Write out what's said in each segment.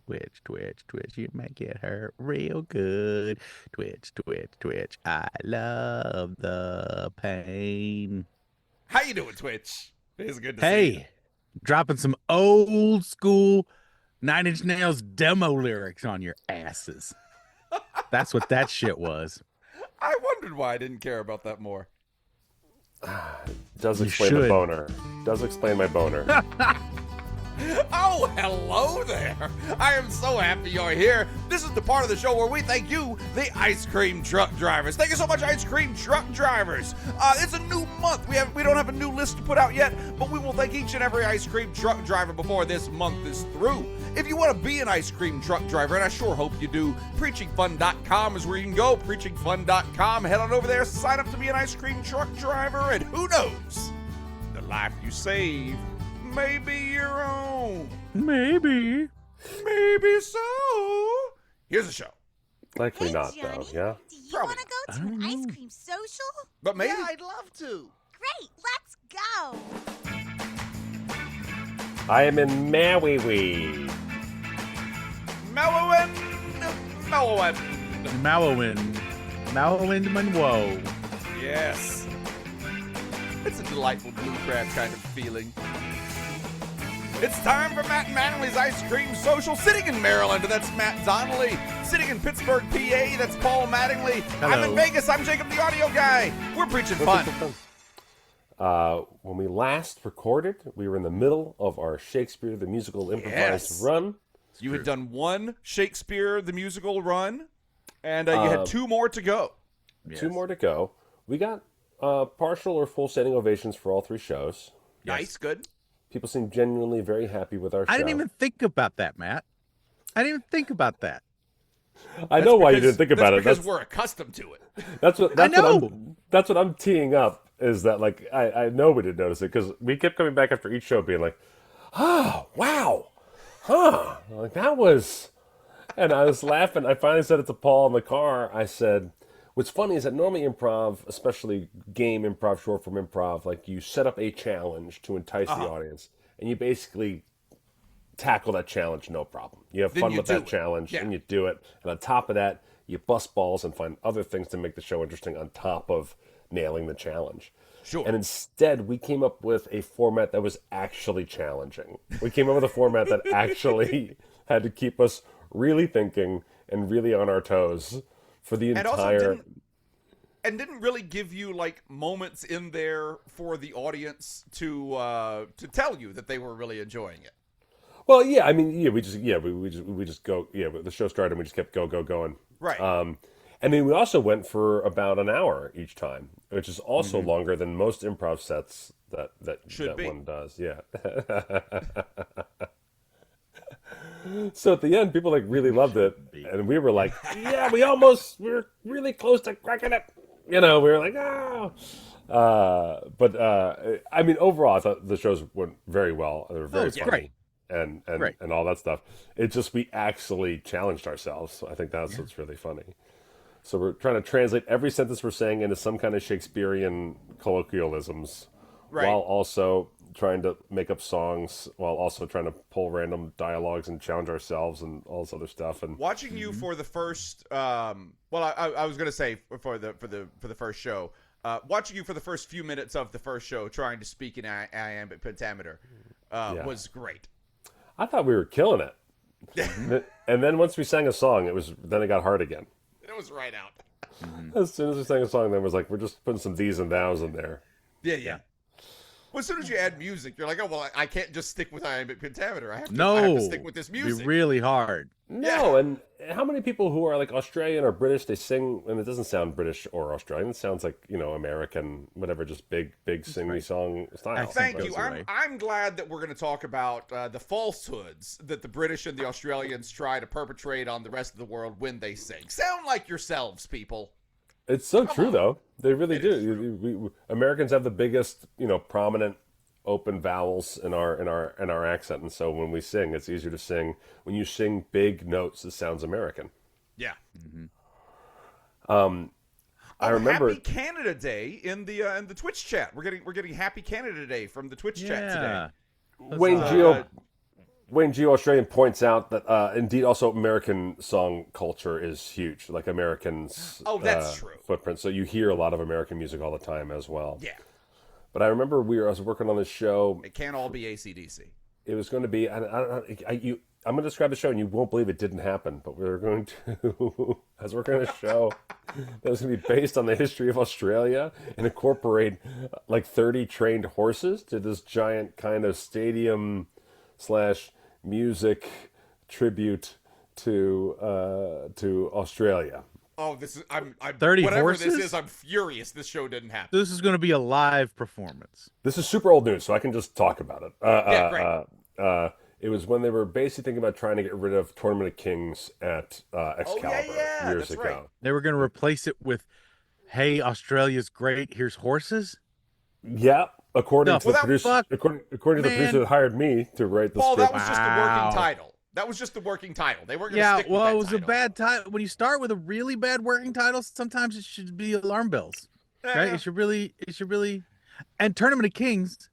twitch, twitch, twitch. You make it hurt real good. Twitch, twitch, twitch. I love the pain. How you doing, Twitch? It's good to see you. Hey, dropping some old school Nine Inch Nails demo lyrics on your asses. That's what that shit was. I wondered why I didn't care about that more. Does You explain my should. boner. Does explain my boner. Oh, hello there. I am so happy you're here. This is the part of the show where we thank you, the ice cream truck drivers. Thank you so much, ice cream truck drivers. It's a new month. We don't have a new list to put out yet, but we will thank each and every ice cream truck driver before this month is through. If you want to be an ice cream truck driver, and I sure hope you do, preachingfun.com is where you can go. Preachingfun.com. Head on over there, sign up to be an ice cream truck driver, and who knows? The life you save may be your own. Maybe. Maybe so. Here's the show. Likely Hey, not, Johnny, though, yeah? Do you Probably. want to go to an ice cream social? But maybe. Yeah, I'd love to. Great, let's go. I am in Maui. Mellowin. Mallowind Monroe. Yes. It's a delightful blue crab kind of feeling. It's time for Matt Manley's Ice Cream Social. Sitting in Maryland, that's Matt Donnelly. Sitting in Pittsburgh, PA, that's Paul Mattingly. I'm Hello. in Vegas, I'm Jacob the audio guy. We're preaching fun. When we last recorded, we were in the middle of our Shakespeare the Musical improvised Yes. run. You had done one Shakespeare the Musical run, and you had two more to go. Yes. 2 more to go. We got partial or full standing ovations for all 3 shows. Nice, good. People seem genuinely very happy with our show. I didn't even think about that, Matt. I didn't even think about that. I know why you didn't think about that's it. Because we're accustomed to it. That's what know. that's what I'm teeing up, is that like I know we didn't notice it because we kept coming back after each show being like, oh wow, huh, like that was, and I was laughing. I finally said it to Paul in the car. I said, what's funny is that normally improv, especially game improv, short form improv, like you set up a challenge to entice the audience, and you basically tackle that challenge no problem. You have Then fun you with do that it. challenge, Yeah. and you do it. And on top of that, you bust balls and find other things to make the show interesting on top of nailing the challenge. Sure. And instead, we came up with a format that was actually challenging. We came up with a format that actually had to keep us really thinking and really on our toes for the And also entire... didn't really give you like moments in there for the audience to tell you that they were really enjoying it. Well, yeah, I mean, yeah, we just go, yeah, the show started and we just kept going. Right. And then we also went for about an hour each time, which is also longer than most improv sets that Should be. one does. Yeah. So at the end, people like really loved it, and we were like, yeah, we're really close to cracking it. You know, we were like, oh. I mean, overall, I thought the shows went very well. They were very it's funny. great. And Great. and all that stuff. It just, we actually challenged ourselves. So I think that's what's really funny. So we're trying to translate every sentence we're saying into some kind of Shakespearean colloquialisms, Right. while also trying to make up songs, while also trying to pull random dialogues and challenge ourselves and all this other stuff. And Watching you for the first, I was gonna say for the first show. Watching you for the first few minutes of the first show, trying to speak in iambic pentameter, was great. I thought we were killing it. And then once we sang a song, then it got hard again. It was right out. As soon as we sang a song, then it was like, we're just putting some these and thous in there. Yeah. Well, as soon as you add music, you're like, oh well, I can't just stick with iambic pentameter. I have to No. stick with this music. Be really hard. No, and how many people who are like Australian or British, they sing, and it doesn't sound British or Australian. It sounds like, American, whatever, just big sing song style. Thank Goes you. away. I'm glad that we're going to talk about the falsehoods that the British and the Australians try to perpetrate on the rest of the world when they sing. Sound like yourselves, people. It's so true, though. They really do. We Americans have the biggest, prominent open vowels in our accent, and so when we sing, it's easier to sing. When you sing big notes, it sounds American. Yeah. I remember Happy Canada Day in the Twitch chat. We're getting Happy Canada Day from the Twitch chat today. Yeah. Wayne Wayne Geo Australian points out that indeed also American song culture is huge, like Americans. Oh, that's true. Footprint. So you hear a lot of American music all the time as well. Yeah. But I remember I was working on this show. It can't all be AC/DC. It was going to be. I'm going to describe the show, and you won't believe it didn't happen. But we were going to. I was working on a show that was going to be based on the history of Australia and incorporate like 30 trained horses to this giant kind of stadium / music tribute to Australia. Oh, this is I'm 30 whatever horses? this is. I'm furious. This show didn't happen. This is going to be a live performance. This is super old news, so I can just talk about it. Yeah, great. It was when they were basically thinking about trying to get rid of Tournament of Kings at Excalibur years that's ago. right. They were going to replace it with, "Hey, Australia's great. Here's horses." Yeah, according to the producer, fuck? according to the Man. producer that hired me to write the Paul, that script. was just the Wow. working title. That was just the working title. They weren't going to Yeah, stick with well, that it was a title. bad title. When you start with a really bad working title, sometimes it should be alarm bells, right? It should really. And Tournament of Kings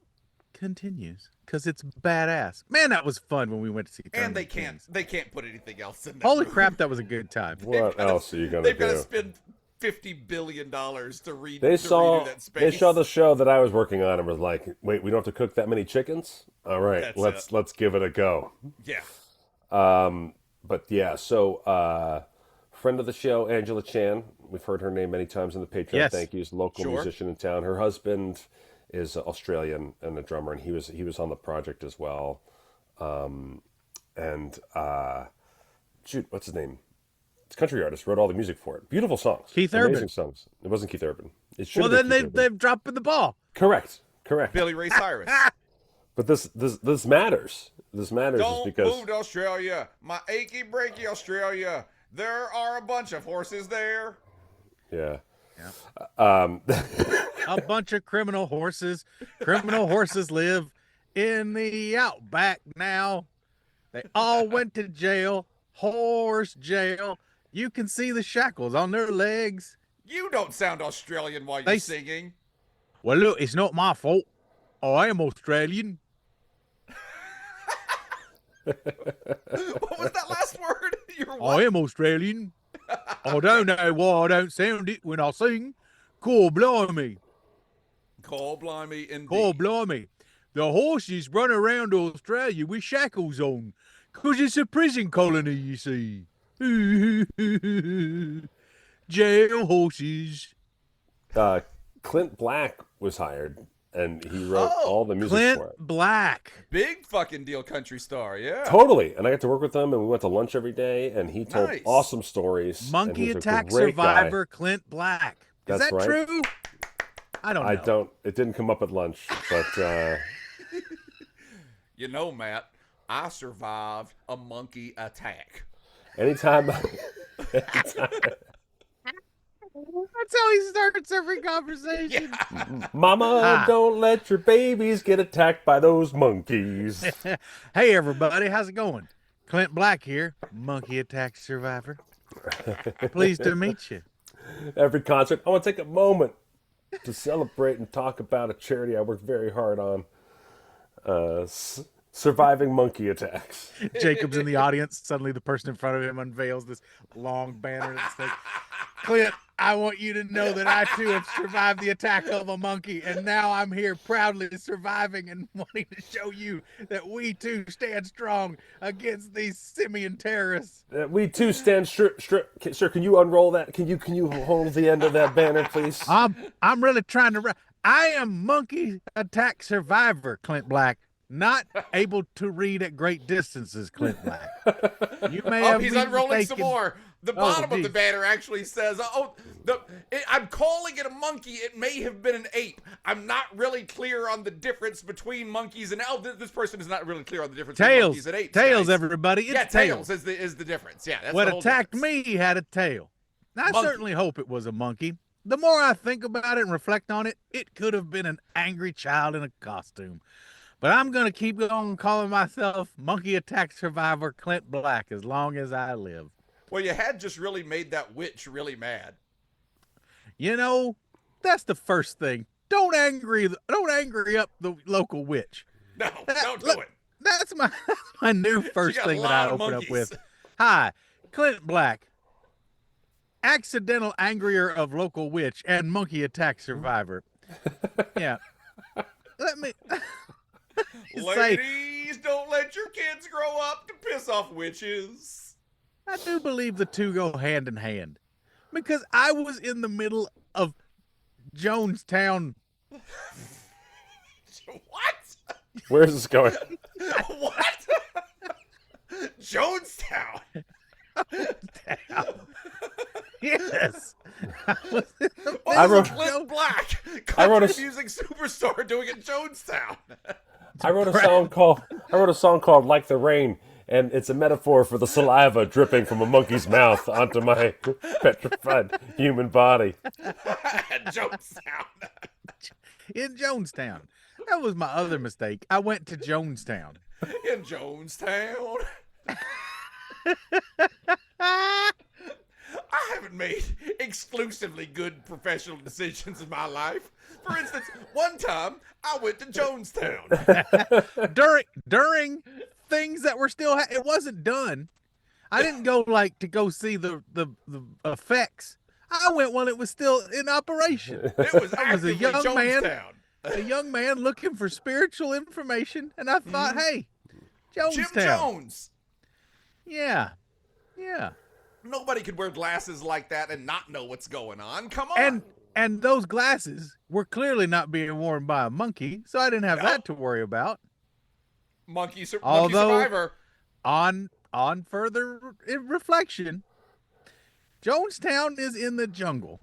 continues because it's badass. Man, that was fun when we went to see. And Tournament they of Kings. can't put anything else in. That Holy movie. crap, that was a good time. What else are you gonna They've got to do? spend $50 billion to redo They that space. they saw the show that I was working on and was like, "Wait, we don't have to cook that many chickens? All right, That's let's give it a go." Yeah. But yeah, so friend of the show, Angela Chan. We've heard her name many times in the Patreon. Yes. Thank you. Is a local Sure. musician in town. Her husband is Australian and a drummer, and he was on the project as well. Shoot, what's his name? It's a country artist. Wrote all the music for it. Beautiful songs. Keith Amazing Urban. songs. It wasn't Keith Urban. It should Well, have then been Keith Urban. they've dropped the ball. Correct. Billy Ray Cyrus. But this matters. This matters is Don't because move to Australia, my achy breaky Australia. There are a bunch of horses there. yeah. A bunch of criminal horses. Criminal horses live in the outback now. They all went to jail. Horse jail. You can see the shackles on their legs. You don't sound Australian while you're They- singing. Well, look, it's not my fault. I am Australian. What was that last word? You're I what? am Australian. I don't know why I don't sound it when I sing. Cool, blimey. Call blimey indeed. Cool, blimey. The horses run around Australia with shackles on, 'cause it's a prison colony, you see. Jail horses. Clint Black was hired, and he wrote Oh, all the music Clint for it. Black. Big fucking deal country star, yeah. Totally, and I got to work with him, and we went to lunch every day, and he told Nice. awesome stories. and Monkey he's a attack great guy. survivor Clint Black. Is That's that right. true? I don't know. I don't. It didn't come up at lunch, but You know, Matt, I survived a monkey attack. anytime, That's how he starts every conversation. Mama, Ah. don't let your babies get attacked by those monkeys. Hey, everybody. How's it going? Clint Black here, monkey attack survivor. Pleased to meet you. Every concert, I want to take a moment to celebrate and talk about a charity I worked very hard on. Surviving monkey attacks. Jacob's in the audience. Suddenly, the person in front of him unveils this long banner that says, "Clint, I want you to know that I too have survived the attack of a monkey, and now I'm here proudly surviving and wanting to show you that we too stand strong against these simian terrorists." We too stand sir, can you unroll that? Can you hold the end of that banner, please? I'm really trying to. I am monkey attack survivor, Clint Black. Not able to read at great distances, Clint Black. You may Oh, have he's been unrolling some taken- more. The bottom of the geez. banner actually says, I'm calling it a monkey. It may have been an ape. I'm not really clear on the difference between monkeys and this person is not really clear on the difference between Tails, monkeys and apes. tails, guys. everybody. It's Yeah, tails. tails is the difference. Yeah, that's What the whole attacked difference. me had a tail. I Monkey. certainly hope it was a monkey. The more I think about it and reflect on it, it could have been an angry child in a costume. But I'm going to keep on calling myself monkey attack survivor Clint Black as long as I live. Well, you had just really made that witch really mad. You know, that's the first thing. Don't angry up the local witch. No, don't do look, it. No, That's my new first got a thing that lot I of open monkeys. up with. Hi, Clint Black, accidental angrier of local witch and monkey attack survivor. Yeah. Let me say, Ladies, don't let your kids grow up to piss off witches. I do believe the two go hand in hand because I was in the middle of Jonestown. What? Where's this going? What? Jonestown. Yes. I was in the I middle wrote- of Clint Black, I wrote country a- music superstar, doing it in Jonestown. I wrote a song called "Like the Rain," and it's a metaphor for the saliva dripping from a monkey's mouth onto my petrified human body. Jonestown. in Jonestown. That was my other mistake. I went to Jonestown. In Jonestown. I haven't made exclusively good professional decisions in my life. For instance, one time I went to Jonestown. during things that were still it wasn't done. I didn't go like to go see the effects. I went when it was still in operation. It was I was a actively young man. Jonestown. A young man looking for spiritual information, and I thought, hey, Jim Jonestown. Jones. Yeah. Yeah. Nobody could wear glasses like that and not know what's going on. Come on. And those glasses were clearly not being worn by a monkey, so I didn't have that to worry about. Monkey Although- survivor. On further reflection, Jonestown is in the jungle,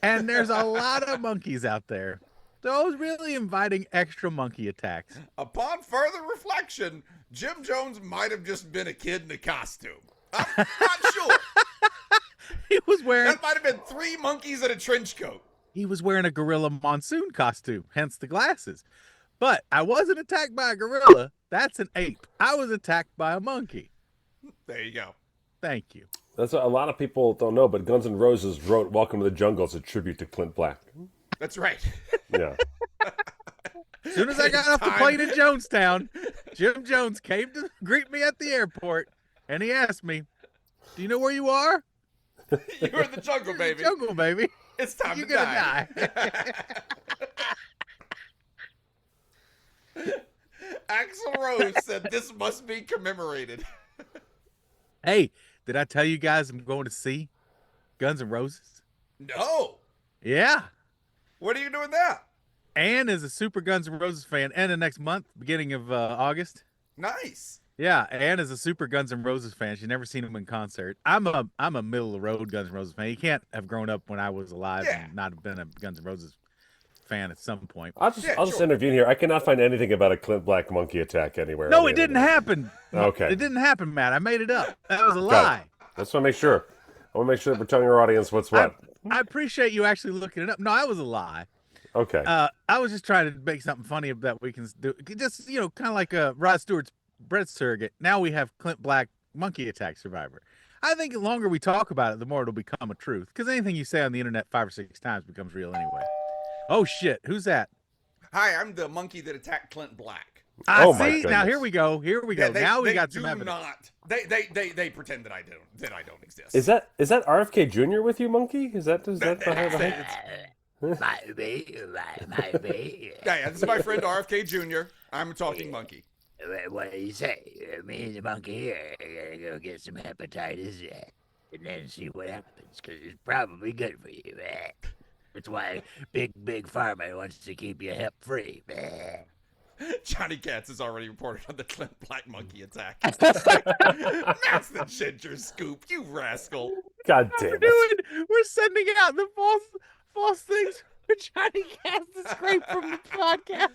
and there's a lot of monkeys out there. So I was really inviting extra monkey attacks. Upon further reflection, Jim Jones might have just been a kid in a costume. I'm not sure. He was wearing That might have been 3 monkeys in a trench coat. a gorilla monsoon costume, hence the glasses. But I wasn't attacked by a gorilla. That's an ape. I was attacked by a monkey. There you go. Thank you. That's what a lot of people don't know, but Guns N' Roses wrote "Welcome to the Jungle" as a tribute to Clint Black. That's right. Yeah. As soon as I got off the plane in Jonestown, Jim Jones came to greet me at the airport, and he asked me, "Do you know where you are?" You're in the jungle, baby. Jungle, baby. It's time You're to gonna die. Axl Rose said this must be commemorated. Hey, did I tell you guys I'm going to see Guns N' Roses? No. Yeah. What are you doing that? Ann is a super Guns N' Roses fan, and the next month, beginning of August. Nice. Yeah, Ann is a super Guns N' Roses fan. She's never seen them in concert. I'm a middle of the road Guns N' Roses fan. You can't have grown up when I was alive and not have been a Guns N' Roses fan at some point. I'll just intervene here. I cannot find anything about a Clint Black monkey attack anywhere. No, it didn't happen. Okay. It didn't happen, Matt. I made it up. That was a lie. I just want to make sure. I want to make sure that we're telling our audience what's what. I appreciate you actually looking it up. No, I was a lie. Okay. I was just trying to make something funny that we can do. Just, kind of like Rod Stewart's Brett Surrogate. Now we have Clint Black monkey attack survivor. I think the longer we talk about it, the more it'll become a truth. Because anything you say on the internet 5 or 6 times becomes real anyway. Oh, shit. Who's that? Hi, I'm the monkey that attacked Clint Black. Oh, my see, now goodness. here we go. Here we go. Yeah, now we they got do some evidence. not. They pretend that I don't exist. Is that RFK Jr. with you, monkey? Is that Yeah, this is my friend RFK Jr. I'm a talking monkey. What do you say? Me and the monkey here are gonna go get some hepatitis and then see what happens, because it's probably good for you. That's why big pharma wants to keep you hep free. Johnny Katz has already reported on the Clint Black monkey attack. That's the ginger scoop, you rascal. God damn it. We're sending out the false things for Johnny Cass to scrape from the podcast.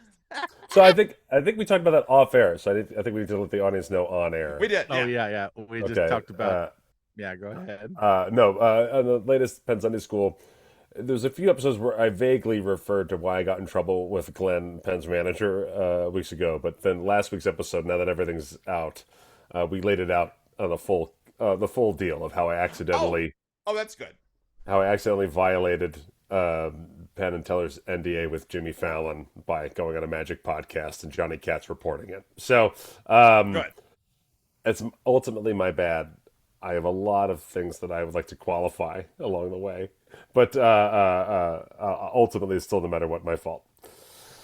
So I think we talked about that off air. So I think we need to let the audience know on air. We did. Oh yeah. We just talked about. Yeah, go ahead. On the latest Penn Sunday School, there's a few episodes where I vaguely referred to why I got in trouble with Glenn, Penn's manager, weeks ago. But then last week's episode, now that everything's out, we laid it out on the full deal of how I accidentally Oh, that's good. violated Penn and Teller's NDA with Jimmy Fallon by going on a magic podcast and Johnny Katz reporting it. So Good. it's ultimately my bad. I have a lot of things that I would like to qualify along the way, but ultimately, it's still no matter what my fault.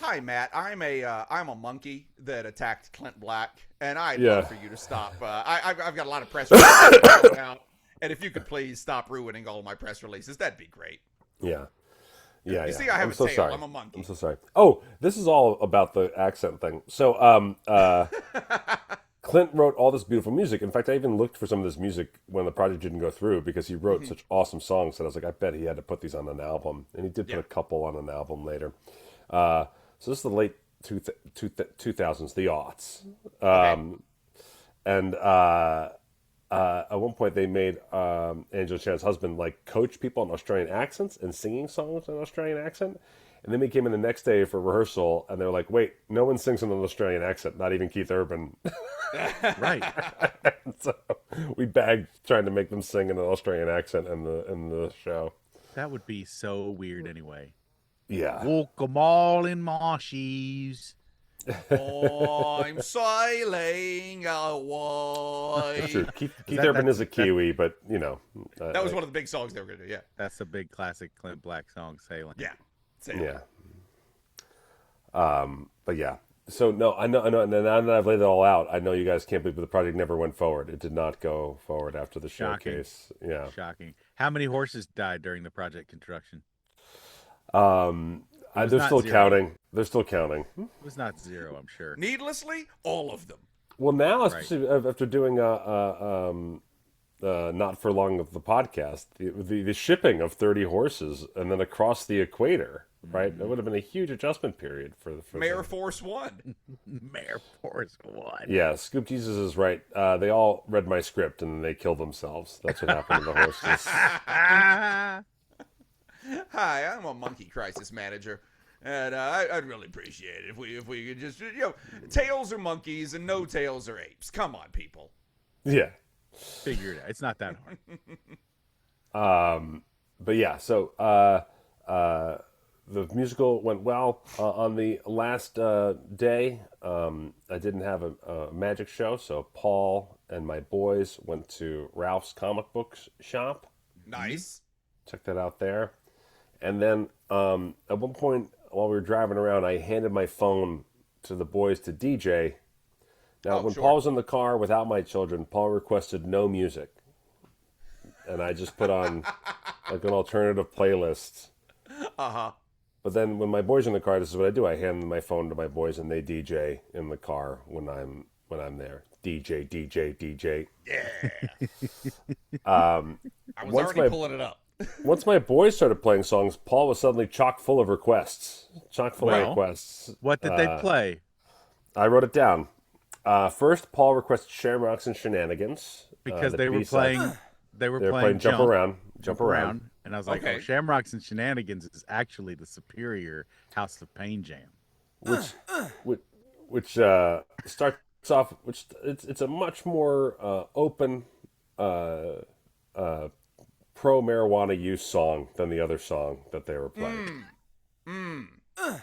Hi, Matt. I'm a monkey that attacked Clint Black, and I'd Yeah. love for you to stop. I've got a lot of press releases going out, and if you could please stop ruining all my press releases, that'd be great. Yeah. Yeah, You see, I have I'm a so tail. sorry. I'm a monkey. I'm so sorry. Oh, this is all about the accent thing. So, Clint wrote all this beautiful music. In fact, I even looked for some of this music when the project didn't go through because he wrote such awesome songs that I was like, I bet he had to put these on an album. And he did put a couple on an album later. So this is the late 2000s, the aughts. And at one point they made Angela Chan's husband like coach people in Australian accents and singing songs in an Australian accent. And then we came in the next day for rehearsal, and they were like, "Wait, no one sings in an Australian accent, not even Keith Urban." Right. So we bagged trying to make them sing in an Australian accent in the show. That would be so weird anyway. Yeah, Walk 'em all in my shoes. I'm sailing away. true. Keith that- Urban is a that- Kiwi, but you know, That was one of the big songs they were going to do. Yeah. That's a big classic Clint Black song, Sailing. Yeah. Same. yeah. But yeah. So no, I know. And now that I've laid it all out, I know you guys can't believe, but the project never went forward. It did not go forward after the Shocking. showcase. Yeah. Shocking. How many horses died during the project construction? They're not still zero. counting. They're still counting. It was not zero, I'm sure. Needlessly, all of them. Well, now, Right. especially after doing not for long of the podcast, the shipping of 30 horses and then across the equator, right? That would have been a huge adjustment period for Mayor the, Force One. Mayor Force One. Yeah, Scoop Jesus is right. They all read my script and they killed themselves. That's what happened to the horses. Hi, I'm a monkey crisis manager, and I'd really appreciate it if we could just tails are monkeys and no tails are apes. Come on, people. Yeah. Figured it out. It's not that hard. But yeah, so the musical went well. On the last day, I didn't have a magic show, so Paul and my boys went to Ralph's comic books shop. Nice. Check that out there. And then at one point while we were driving around, I handed my phone to the boys to DJ. Now, when sure. Paul was in the car without my children, Paul requested no music. And I just put on like an alternative playlist. Uh-huh. But then when my boys are in the car, this is what I do. I hand my phone to my boys and they DJ in the car when I'm there. DJ, DJ, DJ. Yeah. I was once already my- pulling it up. Once my boys started playing songs, Paul was suddenly chock full of requests. Chock full of Well, requests. What did they play? I wrote it down. First, Paul requested Shamrocks and Shenanigans. Because the they were B-side. playing. They were They were playing playing Jump Around. And I was like, Okay. oh, Shamrocks and Shenanigans is actually the superior House of Pain jam. which starts off. Which it's a much more open pro marijuana use song than the other song that they were playing. Yeah,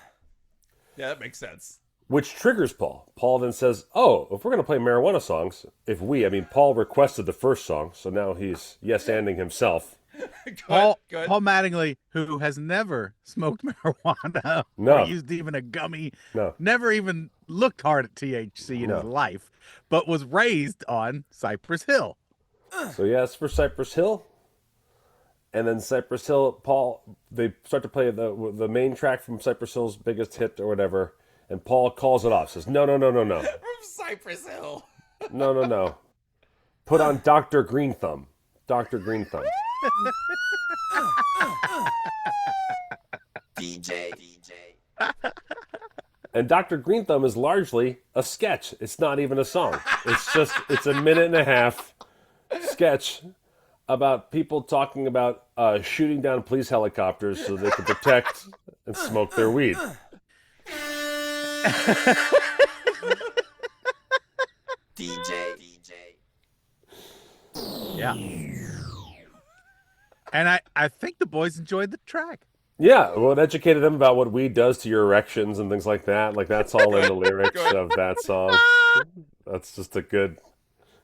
that makes sense. Which triggers Paul. Paul then says, "Oh, if we're going to play marijuana songs, I mean, Paul requested the first song, so now he's yes-anding himself." Good, Paul good. Mattingly, who has never smoked marijuana No. or used even a gummy, No. never even looked hard at THC in his No. life, but was raised on Cypress Hill. So he asks for Cypress Hill, and then Cypress Hill, they start to play the main track from Cypress Hill's biggest hit or whatever, and Paul calls it off, says, "No, From Cypress Hill. no. Put on Dr. Green Thumb. Dr. Green Thumb." DJ. And Dr. Green Thumb is largely a sketch. It's not even a song. It's a minute and a half sketch about people talking about shooting down police helicopters so they can protect and smoke their weed. DJ. Yeah. And I think the boys enjoyed the track. Yeah, well, it educated them about what weed does to your erections and things like that. Like that's all in the lyrics Good. of that song. That's just a good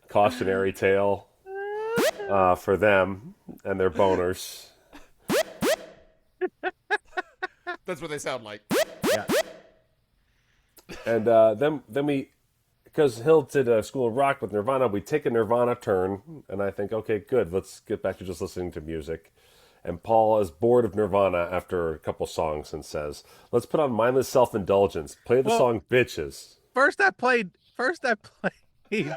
cautionary tale for them and their boners. That's what they sound like. Yeah. And then we, because Hill did School of Rock with Nirvana, we take a Nirvana turn, and I think, okay, good, let's get back to just listening to music. And Paul is bored of Nirvana after a couple songs and says, let's put on Mindless Self-Indulgence. Play the song Bitches. First I played. First I played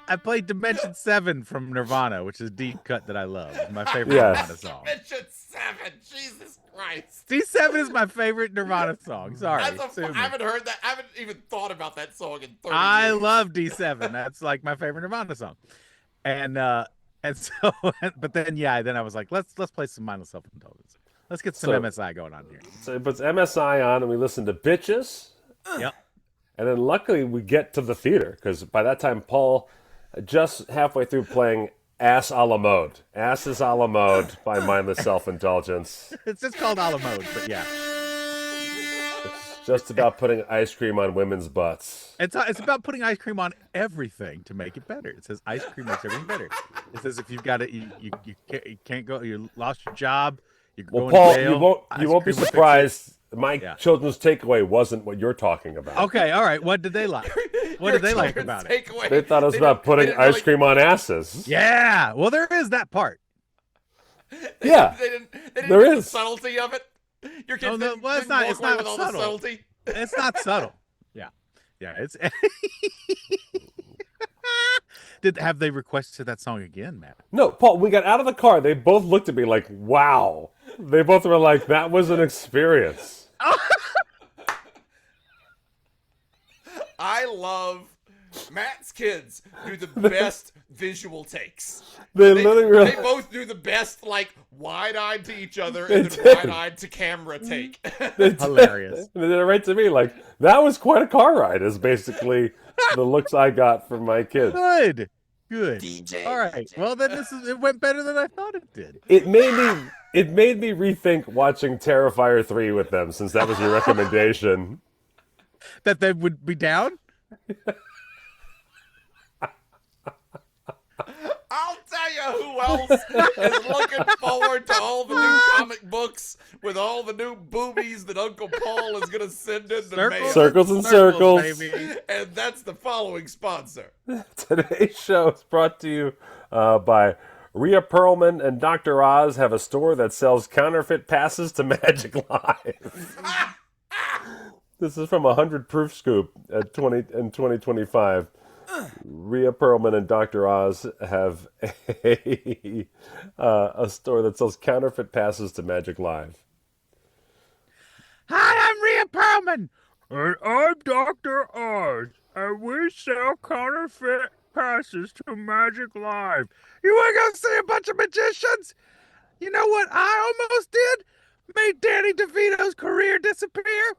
I played Dimension 7 from Nirvana, which is a deep cut that I love. It's my favorite Yes. Nirvana song. Dimension 7. Jesus Christ. D7 is my favorite Nirvana song. Sorry. I haven't heard that. I haven't even thought about that song in 30 I years. love D7. That's like my favorite Nirvana song. And so but then then I was like, let's play some Mindless Self-Indulgence. Let's get some So- MSI going on here. So it puts MSI on, and we listen to Bitches. Yep. And then luckily we get to the theater, because by that time Paul, just halfway through playing Ass a la Mode. Ass is a la Mode by Mindless Self-Indulgence. It's just called a la mode, but yeah. It's just about putting ice cream on women's butts. It's about putting ice cream on everything to make it better. It says ice cream makes everything better. It says if you've got it, you can't go. You lost your job. You're Well, going Paul, to jail. you won't ice be cream will fix it. surprised. My Yeah. children's takeaway wasn't what you're talking about. Okay, all right. What did they like? What Your did they like children's about it? takeaway. They thought it was They about didn't- putting they didn't ice really- cream on asses. Yeah. Well, there is that part. Yeah. They didn't There get the is. subtlety of it. Your kids Oh, no, didn't, well, it's didn't not- walk it's away not with all subtle. the subtlety. It's not subtle. Yeah. It's. Have they requested that song again, Matt? No, Paul, we got out of the car. They both looked at me like, wow. They both were like, that was an experience. I love Matt's kids do the best visual takes. They They, literally were they both do the best, like, wide-eyed to each other and They then did. wide-eyed to camera take. Hilarious. They did it right to me. Like, that was quite a car ride, is basically the looks I got from my kids. Good. Good. DJ. All right. Well, then it went better than I thought it did. It made me rethink watching Terrifier 3 with them, since that was your recommendation. That they would be down. I'll tell you who else is looking forward to all the new comic books with all the new boobies that Uncle Paul is going to send in the mail. Circles and circles. baby. And that's the following sponsor. Today's show is brought to you by Rhea Perlman and Dr. Oz have a store that sells counterfeit passes to Magic Live. This is from a 100 Proof Scoop at 2025. Rhea Perlman and Dr. Oz have a store that sells counterfeit passes to Magic Live. Hi, I'm Rhea Perlman. And I'm Dr. Oz. And we sell counterfeit passes to Magic Live. You want to go see a bunch of magicians? You know what I almost did? Made Danny DeVito's career disappear.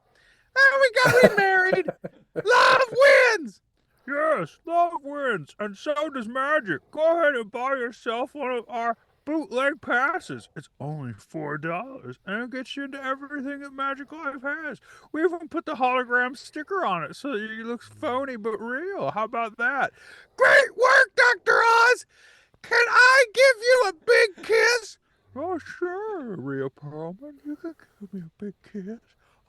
And we got remarried. Love wins. Yes, love wins, and so does magic. Go ahead and buy yourself one of our bootleg passes. It's only $4, and it gets you into everything that Magic Life has. We even put the hologram sticker on it so that it looks phony but real. How about that? Great work, Dr. Oz! Can I give you a big kiss? Oh, sure, Rhea Perlman. You can give me a big kiss.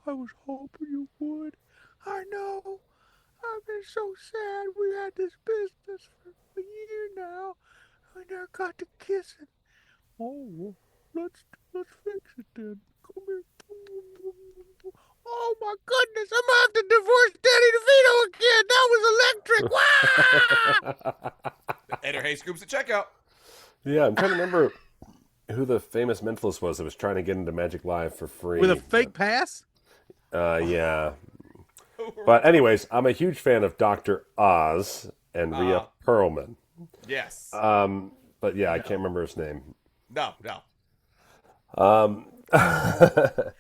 I was hoping you would. I know. I've been so sad. We had this business for a year now. I never got to kissing. Oh, well, let's fix it then. Come here. Oh my goodness! I'm gonna have to divorce Danny DeVito again. That was electric. Wow! Enter Hey Scoops at checkout. Yeah, I'm trying to remember who the famous mentalist was that was trying to get into Magic Live for free. With a fake pass? Yeah. But anyways, I'm a huge fan of Dr. Oz and Rhea Perlman. Yes. But yeah, I can't remember his name. No.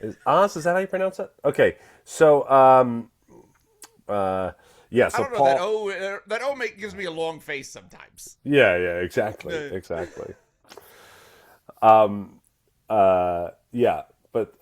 Is Oz, is that how you pronounce it? Okay. So Yeah, I so don't know Paul. that O gives me a long face sometimes. Yeah, exactly, exactly. Um, yeah, but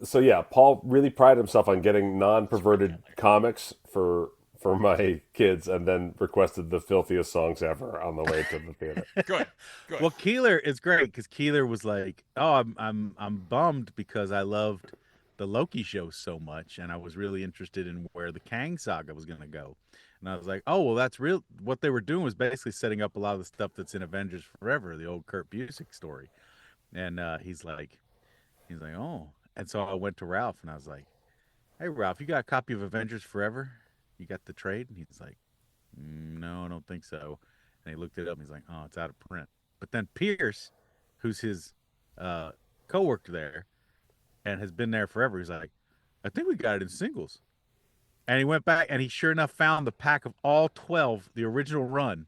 so yeah, Paul really prided himself on getting non-perverted comics for my kids, and then requested the filthiest songs ever on the way to the theater. Good, good. Well, Keeler is great because Keeler was like, "Oh, I'm bummed because I loved the Loki show so much, and I was really interested in where the Kang saga was going to go." And I was like, "Oh, well, that's real." What they were doing was basically setting up a lot of the stuff that's in Avengers Forever, the old Kurt Busiek story. And he's like, "Oh," and so I went to Ralph and I was like, "Hey, Ralph, you got a copy of Avengers Forever? You got the trade?" And he's like, "No, I don't think so." And he looked it up and he's like, "Oh, it's out of print." But then Pierce, who's his uh, coworker there and has been there forever, he's like, "I think we got it in singles." And he went back and he sure enough found the pack of all 12, the original run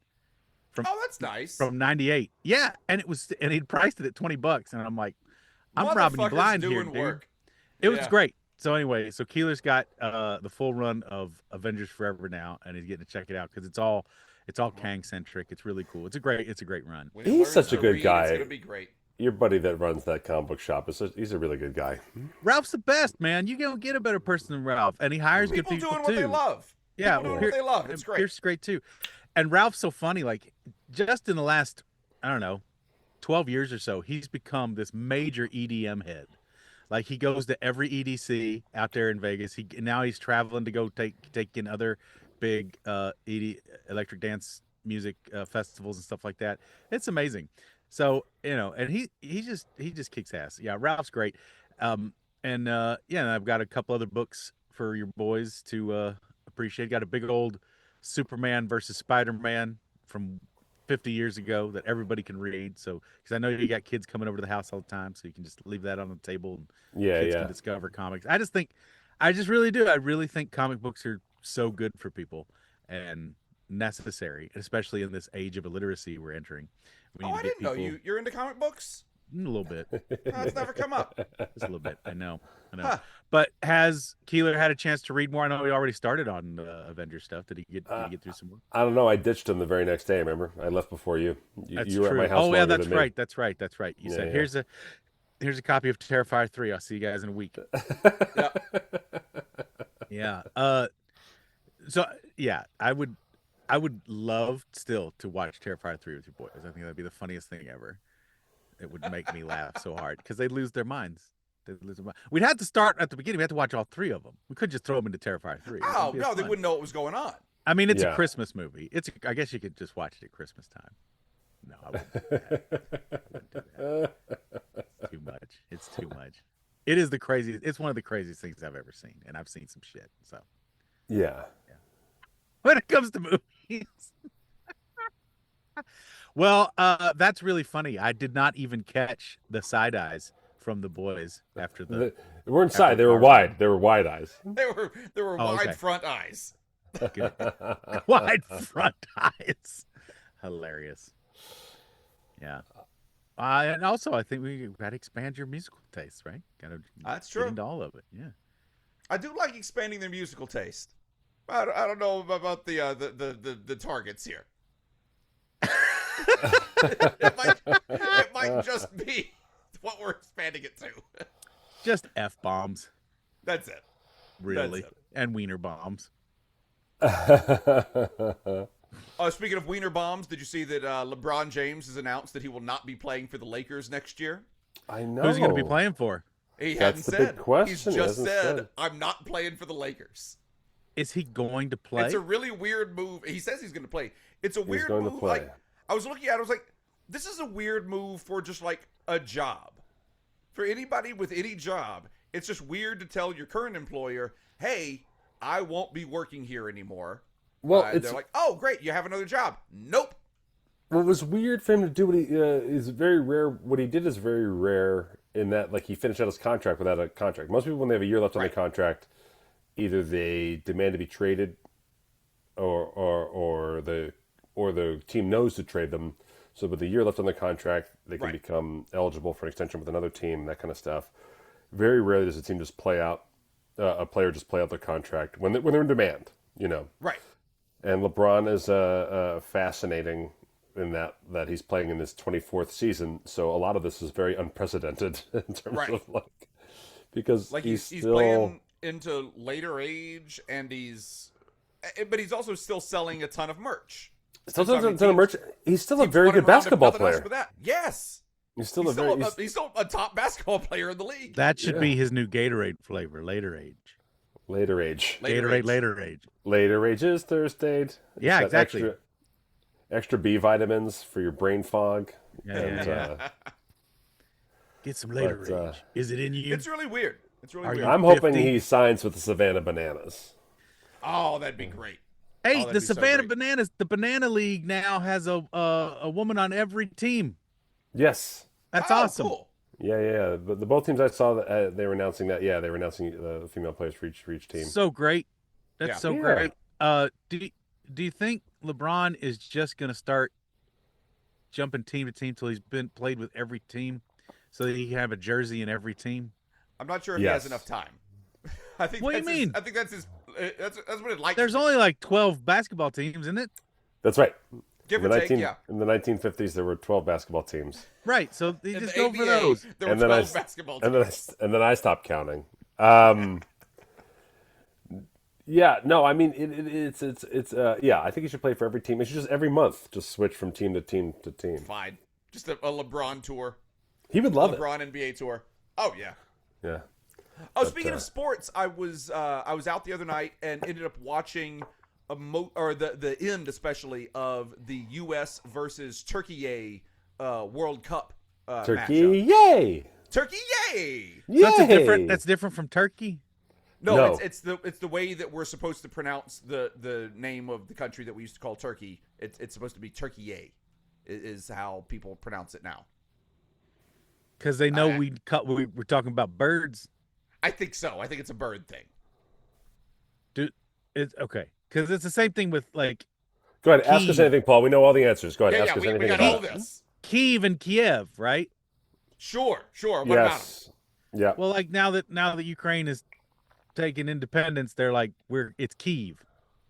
from Oh, that's nice. from '98. Yeah, and he'd priced it at $20, and I'm like, "I'm robbing you Motherfuckers blind here, doing dude." work. It was Yeah. great. So anyway, so Keeler's got the full run of Avengers Forever now, and he's getting to check it out because it's all Kang centric. It's really cool. It's a great run. When he He's learns such a to good read, guy. It's gonna be great. Your buddy that runs that comic book shop he's a really good guy. Ralph's the best, man. You don't get a better person than Ralph, and he hires good People people doing too. what they love. Yeah, People doing what they love. It's great. Pierce is great too, and Ralph's so funny. Like just in the last, I don't know, 12 years or so, he's become this major EDM head. Like he goes to every EDC out there in Vegas. Now he's traveling to go take in other big electric dance music festivals and stuff like that. It's amazing. So and he just kicks ass. Yeah, Ralph's great. And yeah, and I've got a couple other books for your boys to appreciate. Got a big old Superman versus Spider-Man from 50 years ago that everybody can read. So, because I know you got kids coming over to the house all the time, so you can just leave that on the table and Yeah, kids yeah. can discover comics. I just really do. I really think comic books are so good for people and necessary, especially in this age of illiteracy we're entering. We need Oh, to I get didn't know people you're into comic books. a little bit, That's never come up. just a little bit. I know. Huh. But has Keeler had a chance to read more? I know he already started on Avengers stuff. Did he get through some more? I don't know. I ditched him the very next day. Remember, I left before you. That's You were at true. my house Oh yeah, longer that's than me. right. That's right. That's right. You Yeah, said yeah. here's a copy of Terrifier 3. I'll see you guys in a week. Yeah. Yeah. So yeah, I would love still to watch Terrifier 3 with your boys. I think that'd be the funniest thing ever. It would make me laugh so hard because they lose their minds. We'd have to start at the beginning. We had to watch all three of them. We could just throw them into Terrifier 3. Oh It'd be no, they fun. wouldn't know what was going on. I mean, it's a Yeah. Christmas movie. I guess you could just watch it at Christmas time. No, I wouldn't do that. I wouldn't do that. It's too much. It's too much. It is the craziest. It's one of the craziest things I've ever seen, and I've seen some shit. So Yeah. when it comes to movies, well, that's really funny. I did not even catch the side eyes from the boys after the. They weren't side. They After were the wide. They were wide eyes. There were Oh, wide okay. front eyes. Good. Wide front eyes. Hilarious. Yeah. And also, I think we got to expand your musical taste, right? Got to That's get true. into all of it. Yeah. I do like expanding their musical taste. I don't know about the targets here. it might just be what we're expanding it to. Just F bombs, That's it. really, That's it. and wiener bombs. Speaking of wiener bombs, did you see that LeBron James has announced that he will not be playing for the Lakers next year? I know. Who's he going to be playing for? He That's hadn't the said. big question. He's He just hasn't said, said. I'm not playing for the Lakers. Is he going to play? It's a really weird move. He says he's going to play. It's a weird going to move. play. Like, I was looking at it, I was like, this is a weird move for just like a job. For anybody with any job, it's just weird to tell your current employer, hey, I won't be working here anymore. Well, And it's they're like, oh, great, you have another job. Nope. Well, it was weird for him to do what he is very rare. What he did is very rare in that, like, he finished out his contract without a contract. Most people, when they have a year left on their contract, either they demand to be traded, or the team knows to trade them. So, with a year left on their contract, they can become eligible for an extension with another team, that kind of stuff. Very rarely does a team just play out, a player just play out their contract when they're in demand. You know. Right. And LeBron is fascinating in that he's playing in his 24th season. So a lot of this is very unprecedented in terms of because like he's he's still playing into later age, but he's also still selling a ton of merch. still does a ton of merch. He's still a very good basketball player. Yes. He's still He's still a top basketball player in the league. That should be his new Gatorade flavor. Later age. Later age. Gatorade. Later age. Later age is Thursday. Yeah, exactly. Extra B vitamins for your brain fog. Get some later age. Is it in you? It's really weird. I'm hoping he signs with the Savannah Bananas. Oh, that'd be great. Hey, the Savannah Bananas, the Banana League now has a woman on every team. Yes. That's awesome. Cool. Yeah. The both teams I saw that they were announcing that. Yeah, they were announcing the female players for each team. So great. That's so great. Do you think LeBron is just going to start jumping team to team till he's been played with every team, so that he can have a jersey in every team? I'm not sure if he has enough time. I think. What do you mean? I think that's his. That's what it like. There's only like 12 basketball teams, isn't it? That's right. Give or take, yeah. In the 1950s, there were 12 basketball teams. Right, so they in just the go ABA, for those. There were 12 basketball teams. And then I stopped counting. Yeah, no, I mean it's I think he should play for every team. It should just every month just switch from team to team to team. Fine, just a LeBron tour. He would love LeBron NBA tour. Oh yeah. Yeah. Oh, speaking of sports, I was out the other night and ended up watching the end especially of the U.S. versus Turkey World Cup Turkey, matchup. yay! Turkey, yay! Yay! That's different from Turkey. No. It's the way that we're supposed to pronounce the name of the country that we used to call Turkey. It's supposed to be Turkey is how people pronounce it now. Because they know we're talking about birds. I think so. I think it's a bird thing. Dude, it's okay. Because it's the same thing with like. Go ahead, ask us anything, Paul. We know all the answers. Go ahead, ask us anything. We got all this. Kyiv and Kiev, right? Sure. What about them? Yeah. Well, like now that Ukraine is taking independence, they're like it's Kyiv.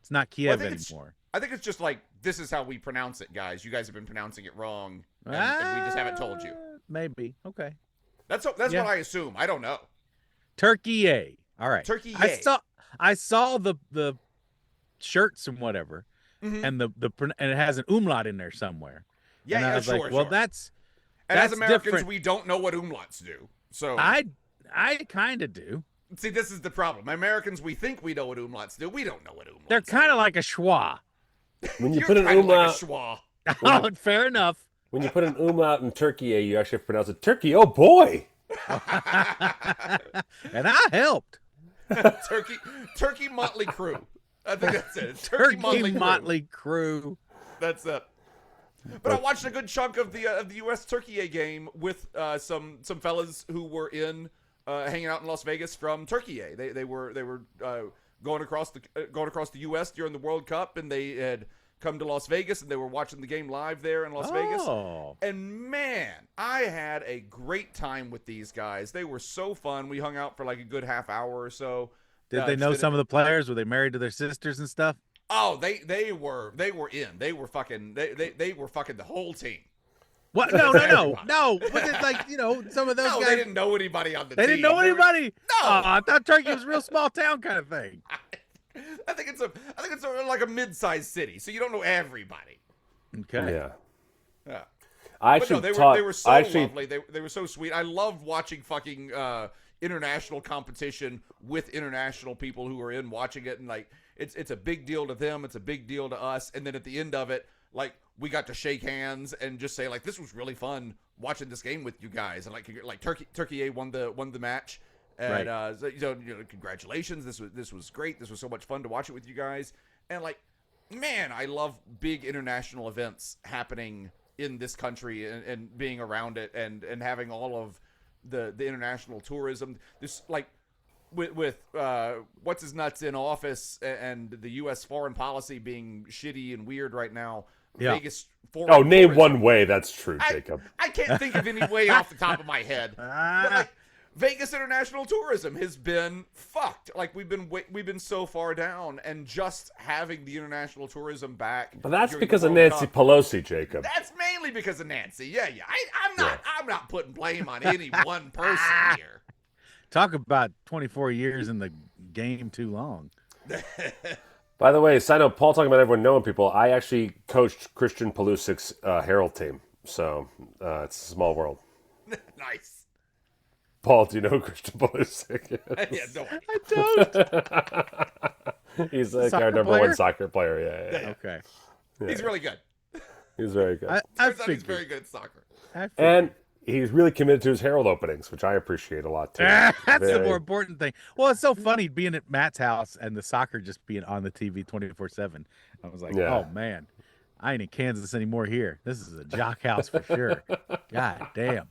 It's not Kiev anymore. I think it's just like this is how we pronounce it, guys. You guys have been pronouncing it wrong, and we just haven't told you. Maybe. Okay. That's what I assume. I don't know. Turkey. All right. Turkey. I saw the shirts and whatever, and and it has an umlaut in there somewhere. Yeah, and I was like, well, that's as Americans, different. we don't know what umlauts do. So I kind of do. See, this is the problem. Americans, we think we know what umlauts do. We don't know what umlauts. They're kind of like a schwa. When you put an umlaut, like oh, fair enough. When you put an umlaut in Turkey, you actually have to pronounce it Turkey. Oh boy! And I helped. Turkey Motley Crue. I think that's it. Turkey Motley Crue. That's it. But I watched a good chunk of the U.S. Turkey game with some fellas who were hanging out in Las Vegas from Turkey. They were going across the U.S. during the World Cup, and they had come to Las Vegas, and they were watching the game live there in Las Vegas. And man, I had a great time with these guys. They were so fun. We hung out for like a good half hour or so. Did they know some of the players? Were they married to their sisters and stuff? Oh, they were in. They were fucking the whole team. What? No. But it's like, some of those guys. They didn't know anybody on the team. They didn't know anybody? No. I thought Turkey was a real small town kind of thing. I think it's like a mid-sized city, so you don't know everybody. Okay. Yeah. They were so lovely. They were so sweet. I loved watching fucking international competition with international people who are in watching it, and like it's a big deal to them, it's a big deal to us, and then at the end of it, like we got to shake hands and just say like this was really fun watching this game with you guys, and like Turkey A won the match. And right. Congratulations! This was great. This was so much fun to watch it with you guys. And like, man, I love big international events happening in this country and being around it and having all of the international tourism. This like with what's his nuts in office and the U.S. foreign policy being shitty and weird right now. Yeah. Vegas foreign name tourism. one way that's true, Jacob. I can't think of any way off the top of my head. But like. Vegas international tourism has been fucked. Like we've been so far down, and just having the international tourism back. But that's during the because of World Nancy Cup, Pelosi, Jacob. That's mainly because of Nancy. Yeah. I'm not putting blame on any one person here. Talk about 24 years in the game too long. By the way, side note, Paul talking about everyone knowing people. I actually coached Christian Pulisic's Herald team, so it's a small world. Nice. Paul, do you know who Christian Pulisic is? Yeah, no. I don't. He's like Soccer our number player? one soccer player. Yeah. Okay. He's really good. He's very good. I Turns out he's figured. very good at soccer. And he's really committed to his Herald openings, which I appreciate a lot too. That's the Very- more important thing. Well, it's so funny being at Matt's house and the soccer just being on the TV 24/7. I was like, Yeah. oh man, I ain't in Kansas anymore here. This is a jock house for sure. God damn.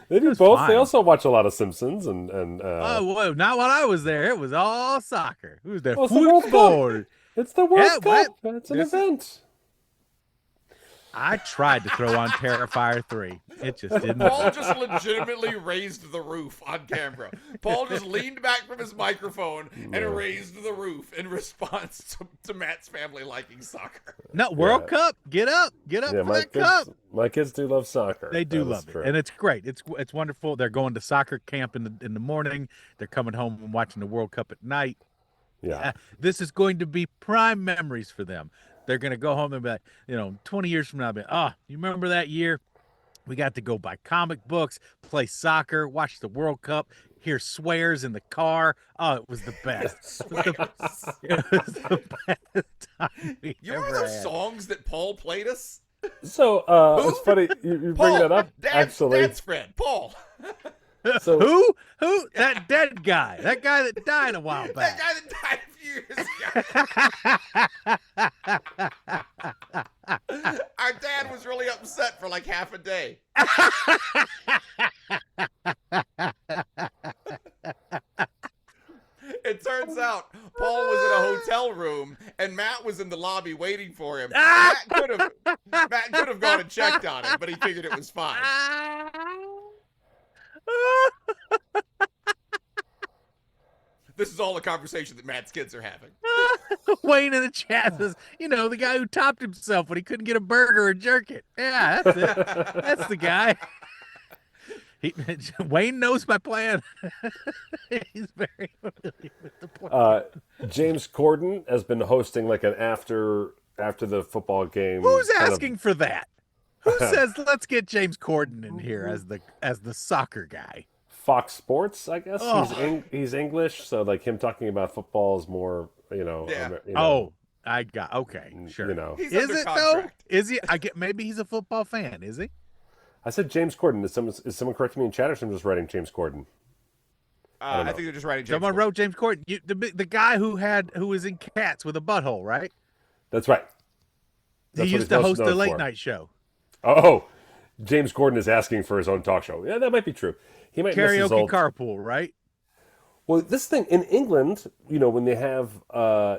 They do That's both. fine. They also watch a lot of Simpsons and Oh, well, not while I was there. It was all soccer. It was the Well, it's the World Cup. football. it's the World Yeah, Cup. what? It's an This- event. I tried to throw on Terrifier 3. It just didn't. Paul just legitimately raised the roof on camera. Paul just leaned back from his microphone and raised the roof in response to Matt's family liking soccer. No, World Yeah. Cup. Get up Yeah, for my that cup. my kids do love soccer. They do That is love it, true. and it's great. It's wonderful. They're going to soccer camp in the morning. They're coming home and watching the World Cup at night. yeah. This is going to be prime memories for them. They're going to go home and be like, 20 years from now, be, you remember that year? We got to go buy comic books, play soccer, watch the World Cup, hear swears in the car. Oh, it was the best. It was the best time we You ever remember those had. songs that Paul played us? So it's funny you bring Paul, that up. Dad's Actually, friend, Paul. so Who? That dead guy. That guy that died a while That back. guy that died a few years ago. Our dad was really upset for like half a day. It turns out Paul was in a hotel room and Matt was in the lobby waiting for him. Matt could have gone and checked on it, but he figured it was fine. This is all the conversation that Matt's kids are having. Wayne in the chat says, the guy who topped himself when he couldn't get a burger or jerk it. Yeah, that's it. That's the guy. Wayne knows my plan. He's very familiar with the plan. James Corden has been hosting like an after the football game. Who's kind of- asking for that? Who says let's get James Corden in here as the soccer guy? Fox Sports, I guess. Oh. He's English, so like him talking about football is more, Yeah. Oh, I got okay, sure. He's Is under it though? contract. Is he? I get maybe he's a football fan. Is he? I said James Corden. Is someone correcting me in chat, or I'm just writing James Corden? I think they're just writing James Someone Corden. wrote James Corden. The guy who was in Cats with a butthole, right? That's right. That's He what used he's to most host a known late for. night show. Oh, James Corden is asking for his own talk show. Yeah, that might be true. He might miss his Karaoke old... carpool, right? Well, this thing in England, when they have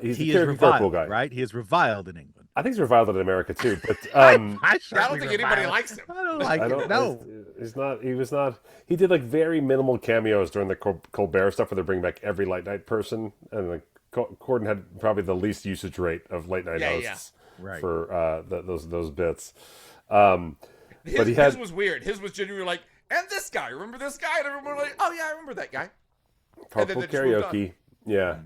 he's He the is karaoke carpool reviled, guy. right? He is reviled in England. I think he's reviled in America too. But I I don't think anybody likes him. I don't like I it. don't. No. He's not. He was not. He did like very minimal cameos during the Colbert stuff, where they bring back every late night person, and like Corden had probably the least usage rate of late night hosts Right. for those bits. His was weird. His was genuinely like, and this guy, remember this guy? And everyone was like, oh yeah, I remember that guy. And then Carpool they just moved on. karaoke, yeah.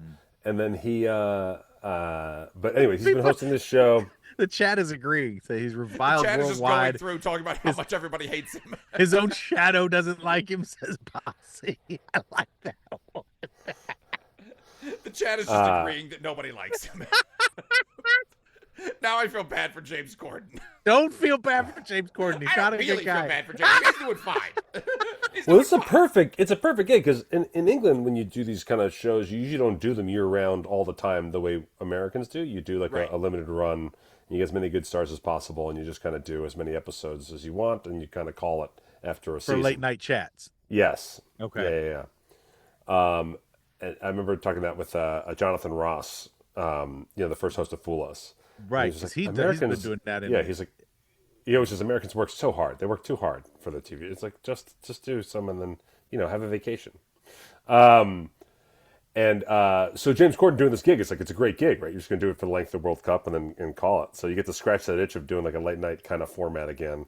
And then he, but anyway, he's been hosting this show. The chat is agreeing. So he's reviled Chad is just going worldwide. through talking about how much everybody hates him. His own shadow doesn't like him, says Bossy. I like that one. The chat is just agreeing that nobody likes him. Now I feel bad for James Corden. Don't feel bad for James Corden. He's I not don't a really good feel guy. bad for James. He's doing fine. He's Well, doing it's a fine. perfect gig because in England, when you do these kind of shows, you usually don't do them year round all the time the way Americans do. You do like Right. a limited run, and you get as many good stars as possible, and you just kind of do as many episodes as you want, and you kind of call it after a For season. late night chats. Yes. Okay. Yeah. And I remember talking that with Jonathan Ross, the first host of Fool Us. Right. He's 'Cause like, he's been Americans, doing that. yeah, he's like, he always says Americans work so hard. They work too hard for the TV. It's like just do some, and then have a vacation. And so James Corden doing this gig, it's a great gig, right? You're just going to do it for the length of the World Cup and call it. So you get to scratch that itch of doing like a late night kind of format again,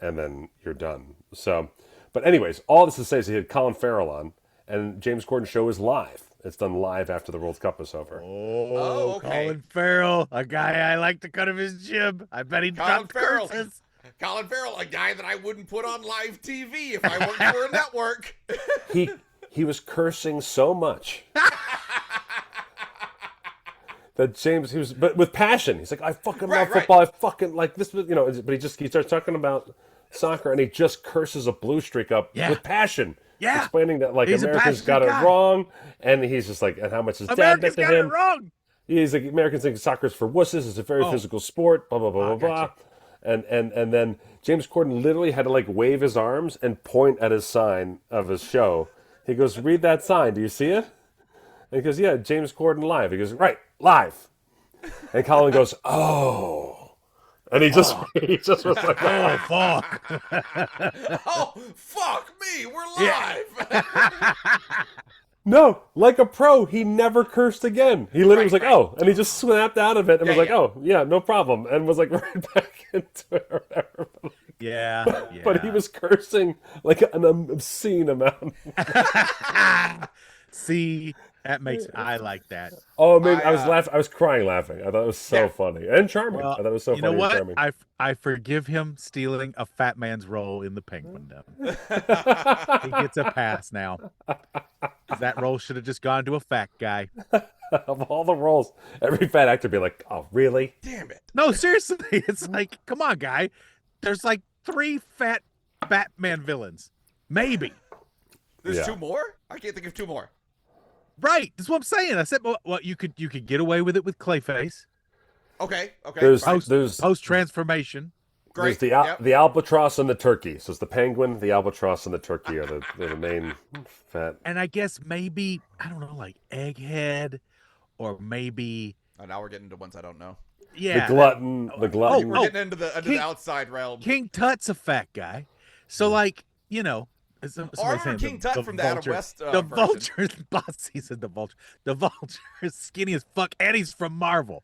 and then you're done. So, but anyways, all this to say is he had Colin Farrell on, and James Corden's show is live. It's done live after the World Cup is over. Oh, okay. Colin Farrell, a guy I like the cut of his jib. I bet he dropped curses. Colin Farrell, a guy that I wouldn't put on live TV if I worked for a network. He was cursing so much that he was, but with passion. He's like, I fucking love football. I fucking like this, but he starts talking about soccer and he just curses a blue streak up with passion. Yeah. Explaining that like he's Americans got it wrong. And he's just like, and how much his dad meant to him. It wrong. He's like, Americans think soccer's for wusses. It's a very physical sport, blah, blah, blah, blah, blah. And then James Corden literally had to like wave his arms and point at his sign of his show. He goes, read that sign. Do you see it? And he goes, yeah, James Corden live. He goes, right, live. And Colin goes, oh. And he just was like, oh, fuck. Oh, fuck me. We're live. No, like a pro, he never cursed again. He literally was like, oh. And he just snapped out of it and was like, oh, yeah, no problem. And was like right back into it or whatever. Yeah. But he was cursing like an obscene amount. See, I like that. Oh man, I was laughing. I was crying laughing. I thought it was so funny and charming. Well, I thought it was so funny You know what? and charming. I forgive him stealing a fat man's role in the Penguindom. He gets a pass now. That role should have just gone to a fat guy. Of all the roles, every fat actor be like, oh really? Damn it. No, seriously, it's like, come on, guy. There's like 3 fat Batman villains, maybe. There's 2 more? I can't think of 2 more. Right, that's what I'm saying. I said, well, you could get away with it with Clayface. Okay. There's post transformation. Great. There's the albatross and the turkey. So it's the penguin, the albatross, and the turkey are the main fat. And I guess maybe, I don't know, like Egghead, or maybe. Oh, now we're getting into ones I don't know. Yeah, the glutton. We're getting into the outside realm. King Tut's a fat guy, so like King Tut from the Adam West the version. Vulture. Boss, he said the Vulture. The Vulture is skinny as fuck, and he's from Marvel.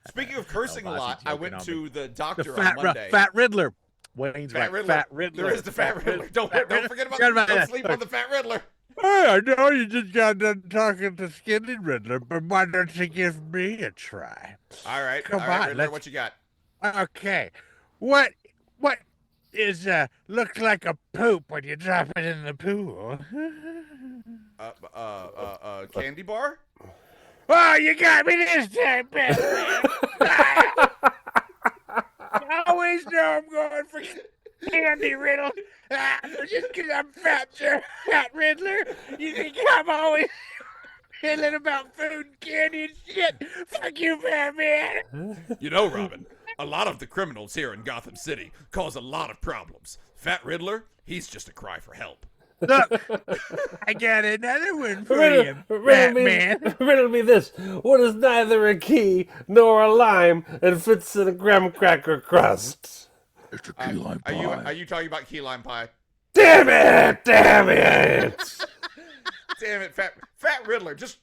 Speaking of cursing a lot, I went to the doctor on fat, Monday. Fat Riddler. Wayne's Fat right. Riddler. Fat Riddler. There is the Fat Riddler. Don't forget about don't sleep on the Fat Riddler. Hey, I know you just got done talking to Skinny Riddler, but why don't you give me a try? All right. Come all right, on, Riddler, what you got? Okay. What is looks like a poop when you drop it in the pool? Candy bar? Oh, you got me this time, Batman. I always know I'm going for candy, Riddle. Just because I'm fat Riddler, you think I'm always feeling about food and candy and shit? Fuck you, Batman. You know, Robin, a lot of the criminals here in Gotham City cause a lot of problems. Fat Riddler, he's just a cry for help. Look, I got another one for you, Batman. Riddle me this. What is neither a key nor a lime and fits in a graham cracker crust? It's a key lime pie. Are you talking about key lime pie? Damn it! Damn it! Damn it, Fat Riddler. Just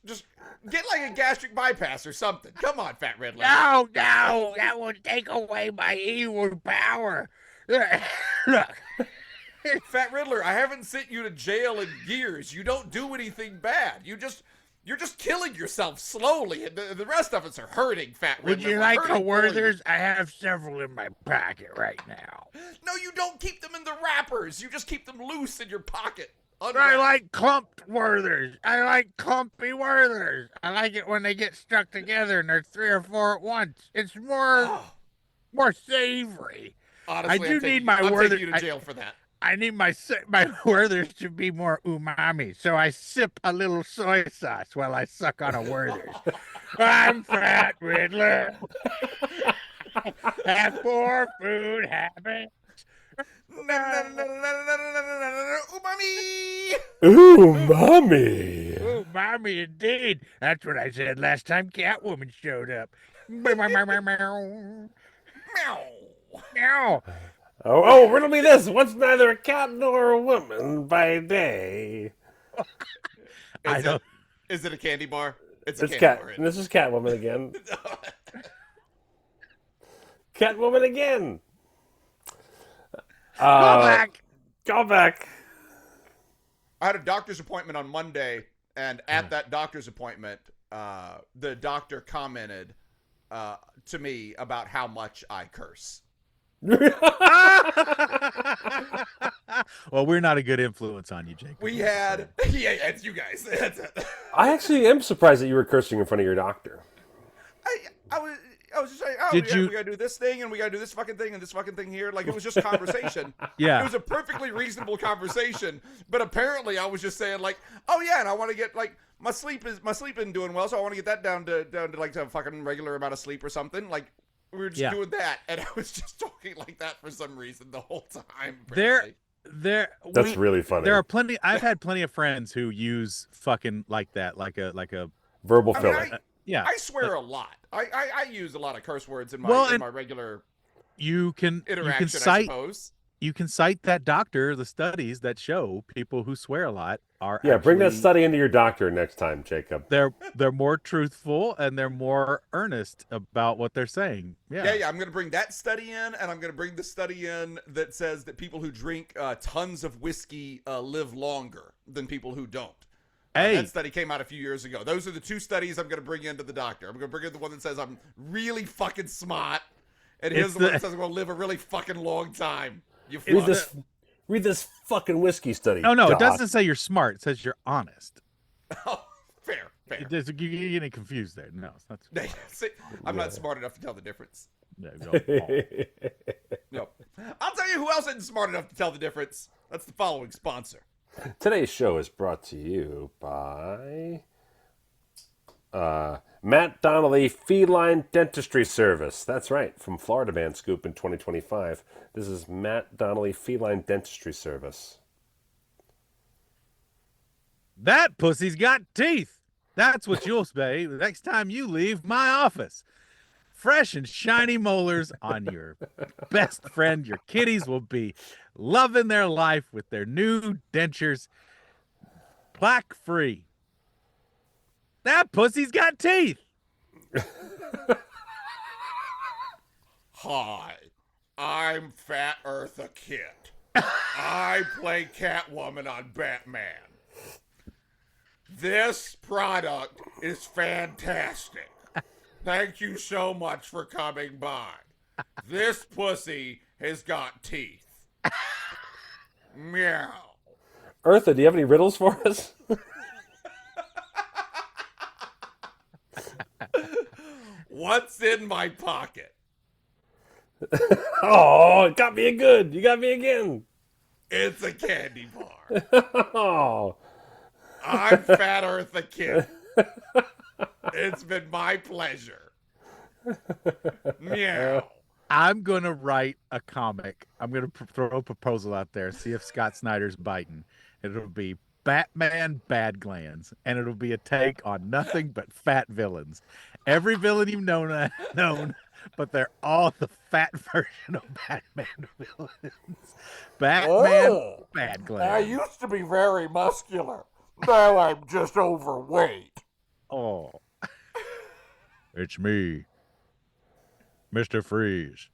get like a gastric bypass or something. Come on, Fat Riddler. No, that would take away my evil power. Look. Fat Riddler, I haven't sent you to jail in years. You don't do anything bad. You're just killing yourself slowly, and the rest of us are hurting, Fat Riddler. Would you like a Werther's? I have several in my pocket right now. No, you don't keep them in the wrappers. You just keep them loose in your pocket. I like clumped Werther's. I like clumpy Werther's. I like it when they get stuck together and there's 3 or 4 at once. It's more savory. Honestly, I do need my Werther's. I'll take you to jail for that. I need my Werther's to be more umami, so I sip a little soy sauce while I suck on a Werther's. I'm Fat Riddler. Have 4 food habits. Umami! Umami! Umami indeed. That's what I said last time Catwoman showed up. Meow. Meow. Oh, riddle me this. What's neither a cat nor a woman by day? Is it a candy bar? It's It's a cat. candy bar. And this is Catwoman again. Catwoman again. Go back. Go back. I had a doctor's appointment on Monday, and at that doctor's appointment, the doctor commented to me about how much I curse. Well, we're not a good influence on you, Jake. We had, yeah, it's you guys. That's it. I actually am surprised that you were cursing in front of your doctor. I was just saying, oh, Did we you- gotta do this thing, and we gotta do this fucking thing, and this fucking thing here. Like, it was just conversation. Yeah. It was a perfectly reasonable conversation, but apparently I was just saying, like, oh yeah, and I want to get, like, my sleep isn't doing well, so I want to get that down to like a fucking regular amount of sleep or something. Like, we were just doing that, and I was just talking like that for some reason the whole time. apparently. That's really funny. There are plenty. I've had plenty of friends who use fucking like that, like a. Verbal I mean, filler. Yeah. I swear a lot. I use a lot of curse words in my regular You can interaction, I cite suppose. you can cite that doctor, the studies that show people who swear a lot are Bring that actually- study into your doctor next time, Jacob. They're more truthful and they're more earnest about what they're saying. Yeah. I'm going to bring that study in, and I'm going to bring the study in that says that people who drink tons of whiskey live longer than people who don't. Hey, That study came out a few years ago. Those are the two studies I'm going to bring into the doctor. I'm going to bring in the one that says I'm really fucking smart, and here's the one that says I'm going to live a really fucking long time. You Read this fucking whiskey study. no, Doc. it doesn't say you're smart. It says you're honest. Oh, fair. You're getting confused there. No, it's not. See, I'm not smart enough to tell the difference. No, no. No. I'll tell you who else isn't smart enough to tell the difference. That's the following sponsor. Today's show is brought to you by Matt Donnelly Feline Dentistry Service. That's right, from Florida Man Scoop in 2025. This is Matt Donnelly Feline Dentistry Service. That pussy's got teeth. That's what you'll say the next time you leave my office. Fresh and shiny molars on your best friend. Your kitties will be loving their life with their new dentures. Plaque free. That pussy's got teeth. Hi, I'm Fat Eartha Kitt. I play Catwoman on Batman. This product is fantastic. Thank you so much for coming by. This pussy has got teeth. Meow. Eartha, do you have any riddles for us? What's in my pocket? Oh, got me good. You got me again. It's a candy bar. Oh, I'm Fat Eartha Kitt. It's been my pleasure. Meow. I'm going to write a comic. I'm going to throw a proposal out there, see if Scott Snyder's biting. It'll be Batman Bad Glands, and it'll be a take on nothing but fat villains. Every villain you've known, but they're all the fat version of Batman villains. Batman Bad Glands. I used to be very muscular. Now I'm just overweight. Oh. It's me, Mr. Freeze.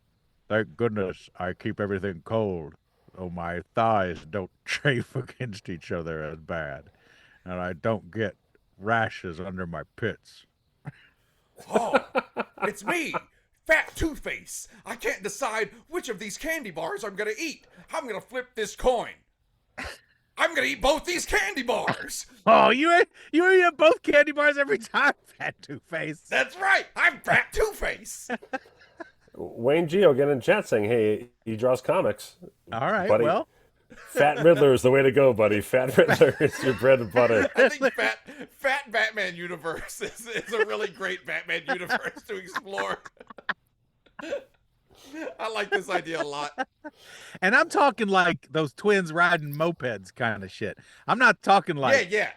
Thank goodness I keep everything cold, so my thighs don't chafe against each other as bad, and I don't get rashes under my pits. Oh, it's me, Fat Two-Face. I can't decide which of these candy bars I'm gonna eat. I'm gonna flip this coin. I'm gonna eat both these candy bars. Oh, you eat both candy bars every time, Fat Two-Face. That's right. I'm Fat Two-Face. Wayne Geo getting in chat saying, hey, he draws comics. All right, Buddy. well, Fat Riddler is the way to go, buddy. Fat Riddler is your bread and butter. I think Fat Batman universe is a really great Batman universe to explore. I like this idea a lot. and I'm talking like those twins riding mopeds kind of shit. I'm not talking like Yeah.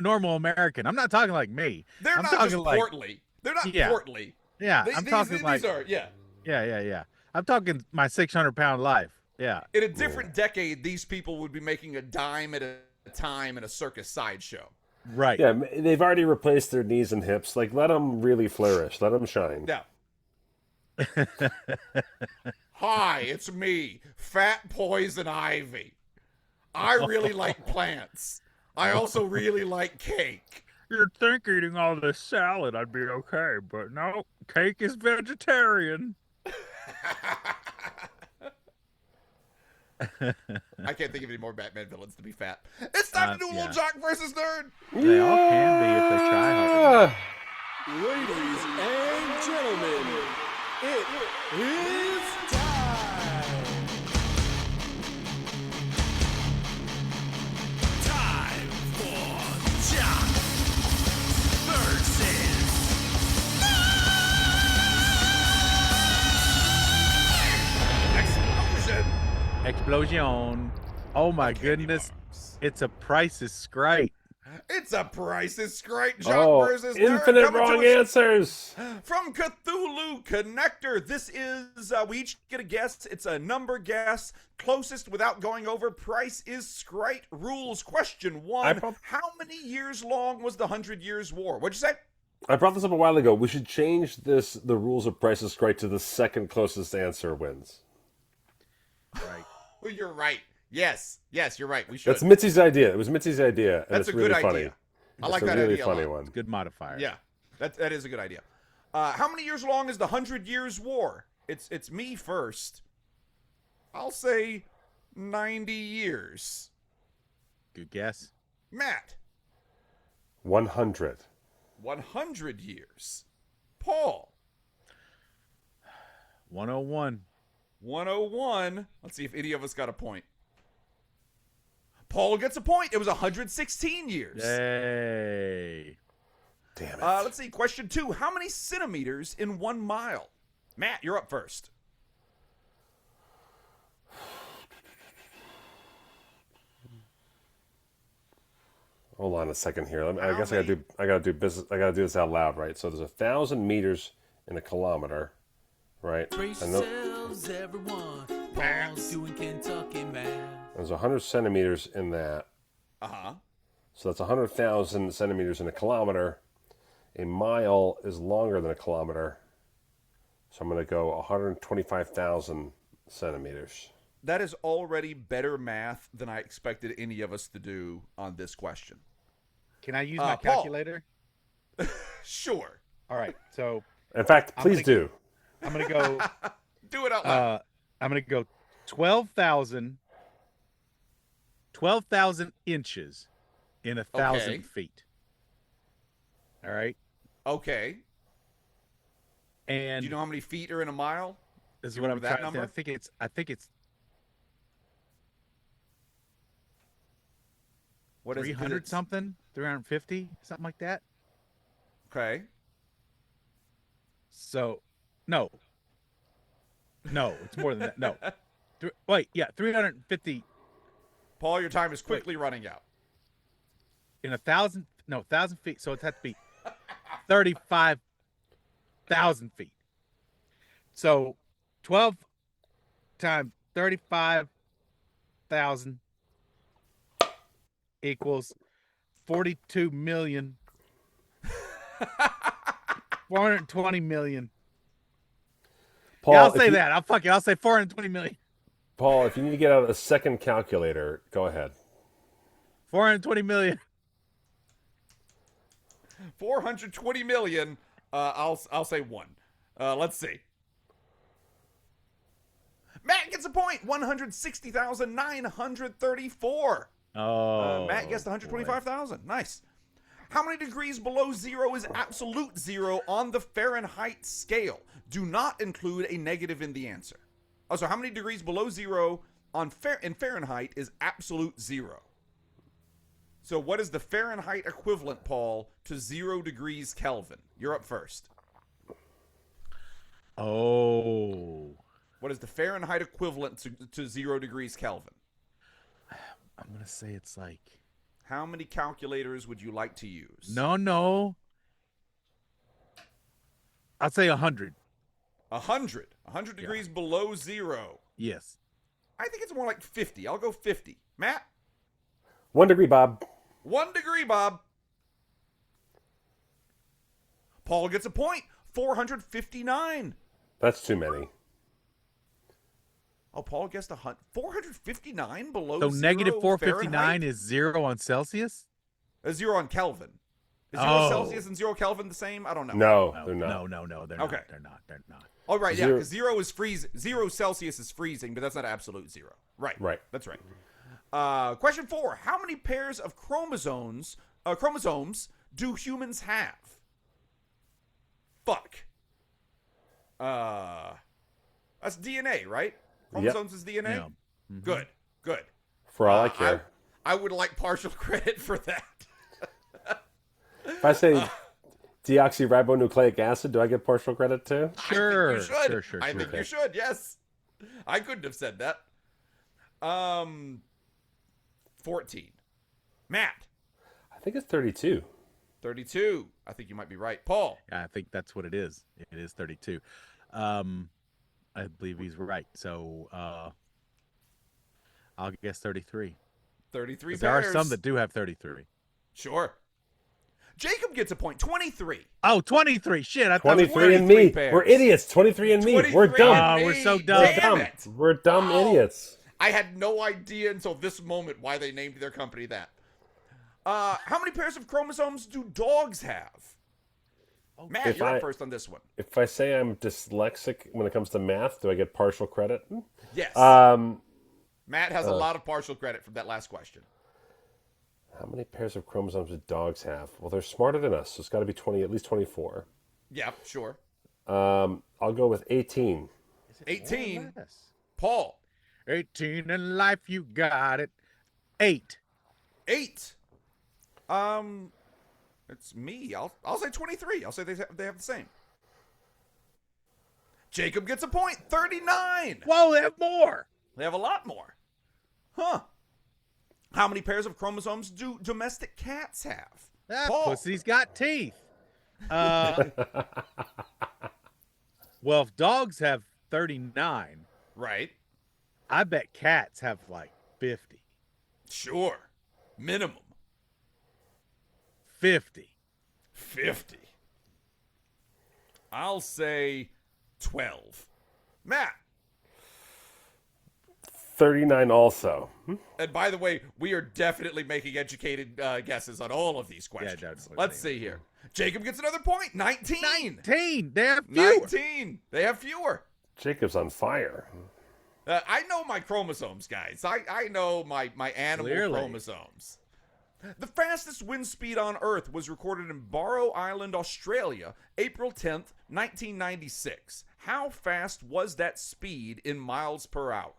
normal American. I'm not talking like me. They're I'm not talking just like portly. They're not Yeah. portly. Yeah, I'm talking like these are, yeah. Yeah. I'm talking my 600-pound life. Yeah. In a different decade, these people would be making a dime at a time in a circus sideshow. Right. Yeah, they've already replaced their knees and hips. Like, let them really flourish. Let them shine. Yeah. Hi, it's me, Fat Poison Ivy. I really like plants. I also really like cake. You'd think eating all this salad I'd be okay, but no, cake is vegetarian. I can't think of any more Batman villains to be fat. It's time to do a little Jock versus Nerd. They all can be if they try hard. Ladies and gentlemen, it is time. Time for Jock versus Explosion. Oh my goodness. It's a Price is Skrite. It's a Price is Skrite Jock versus Nerd. Infinite coming wrong to us answers. From Cthulhu Connector. This is, we each get a guess. It's a number guess. Closest without going over. Price is Skrite rules. Question 1. How many years long was the 100 Years' War? What'd you say? I brought this up a while ago. We should change the rules of Price is Right to the second closest answer wins. Right. Well, you're right. Yes, you're right. We should. That's Mitzi's idea. It was Mitzi's idea, and That's it's a good really funny. idea. I like It's that a really idea a funny lot. one. It's a good modifier. Yeah, that is a good idea. How many years long is the 100 Years' War? It's me first. I'll say 90 years. Good guess. Matt, 100. 100 years. Paul, 101. 101. Let's see if any of us got a point. Paul gets a point. It was 116 years. Yay. Damn it. Let's see. Question 2. How many centimeters in 1 mile? Matt, you're up first. Hold on a second here. I guess I gotta do business. I gotta do this out loud, right? So there's 1,000 meters in a kilometer, right? Brace I know yourselves, everyone. Paul's doing Kentucky math. there's 100 centimeters in that. Uh-huh. So that's 100,000 centimeters in a kilometer. A mile is longer than a kilometer. So I'm going to go 125,000 centimeters. That is already better math than I expected any of us to do on this question. Can I use my Paul. calculator? Sure. All right. So In fact, please do. I'm going to go Do it out loud. I'm going to go 12,000 inches in 1,000 Okay. feet. All right. Okay. And Do you know how many feet are in a mile? this is you what I'm remember that trying to think. number? I think it's What is it? 300 something, 350, something like that. Okay. So, no, it's more than that. No, wait, yeah, 350 Paul, your time is quickly running out. in 1,000 feet. So it has to be 35,000 feet. So 12 times 35,000 equals 42 million. 420 million. Paul, Yeah, I'll if say you- that. I'll say 420 million. Paul, if you need to get out a second calculator, go ahead. 420 million. 420 million. I'll say 1. Let's see. Matt gets a point. 160,934. Oh. Matt guessed 125,000. Nice. How many degrees below zero is absolute zero on the Fahrenheit scale? Do not include a negative in the answer. Oh, so how many degrees below zero in Fahrenheit is absolute zero? So what is the Fahrenheit equivalent, Paul, to 0 degrees Kelvin? You're up first. Oh. What is the Fahrenheit equivalent to 0 degrees Kelvin? I'm going to say it's like. How many calculators would you like to use? No. I'll say 100. 100. 100 degrees below zero. Yes. I think it's more like 50. I'll go 50. Matt? 1 degree, Bob. 1 degree, Bob. Paul gets a point. 459. That's too many. Oh, Paul guessed 459 below So zero negative 459 Fahrenheit? is 0 on Celsius? A 0 on Kelvin. Is 0 Oh. Celsius and 0 Kelvin the same? I don't know. No, they're not. No, they're Okay. not. They're not. They're not. Oh, right, yeah, Zero- because 0 is freezing. 0 Celsius is freezing, but that's not absolute 0. Right. Right. That's right. Question 4. How many pairs of chromosomes do humans have? Fuck. That's DNA, right? Chromosomes is DNA? Yeah. Mhm. Good. Good. For all I care. I would like partial credit for that. If I say deoxyribonucleic acid, do I get partial credit too? Sure. I think you should. Sure. I think you should, yes. I couldn't have said that. 14. Matt. I think it's 32. 32. I think you might be right. Paul. Yeah, I think that's what it is. It is 32. I believe he's right. So I'll guess 33. 33 pairs. There are some that do have 33. Sure. Jacob gets a point. 23. Oh, 23. Shit, I thought 23 and 23 me. pairs. We're idiots. 23 and me. We're 23 dumb. and we're me. so dumb. Damn it. We're dumb Wow. idiots. I had no idea until this moment why they named their company that. How many pairs of chromosomes do dogs have? Matt, If you're I- up first on this one. If I say I'm dyslexic when it comes to math, do I get partial credit? Yes. Um, Matt has a lot of partial credit from that last question. how many pairs of chromosomes do dogs have? Well, they're smarter than us, so it's got to be 20, at least 24. Yeah, sure. I'll go with 18. 18. Paul. 18 in life, you got it. 8. 8. It's me. I'll say 23. I'll say they have the same. Jacob gets a point. 39. Whoa, they have more. They have a lot more. Huh. How many pairs of chromosomes do domestic cats have? That Paul. pussy's got teeth. Well, if dogs have 39, Right. I bet cats have like 50. Sure. Minimum. 50. 50. I'll say 12. Matt. 39 also. And by the way, we are definitely making educated guesses on all of these questions. definitely. Let's see here. Jacob gets another point. 19. 19. They have fewer. 19. They have fewer. Jacob's on fire. I know my chromosomes, guys. I know my animal Clearly. chromosomes. The fastest wind speed on Earth was recorded in Barrow Island, Australia, April 10th, 1996. How fast was that speed in miles per hour?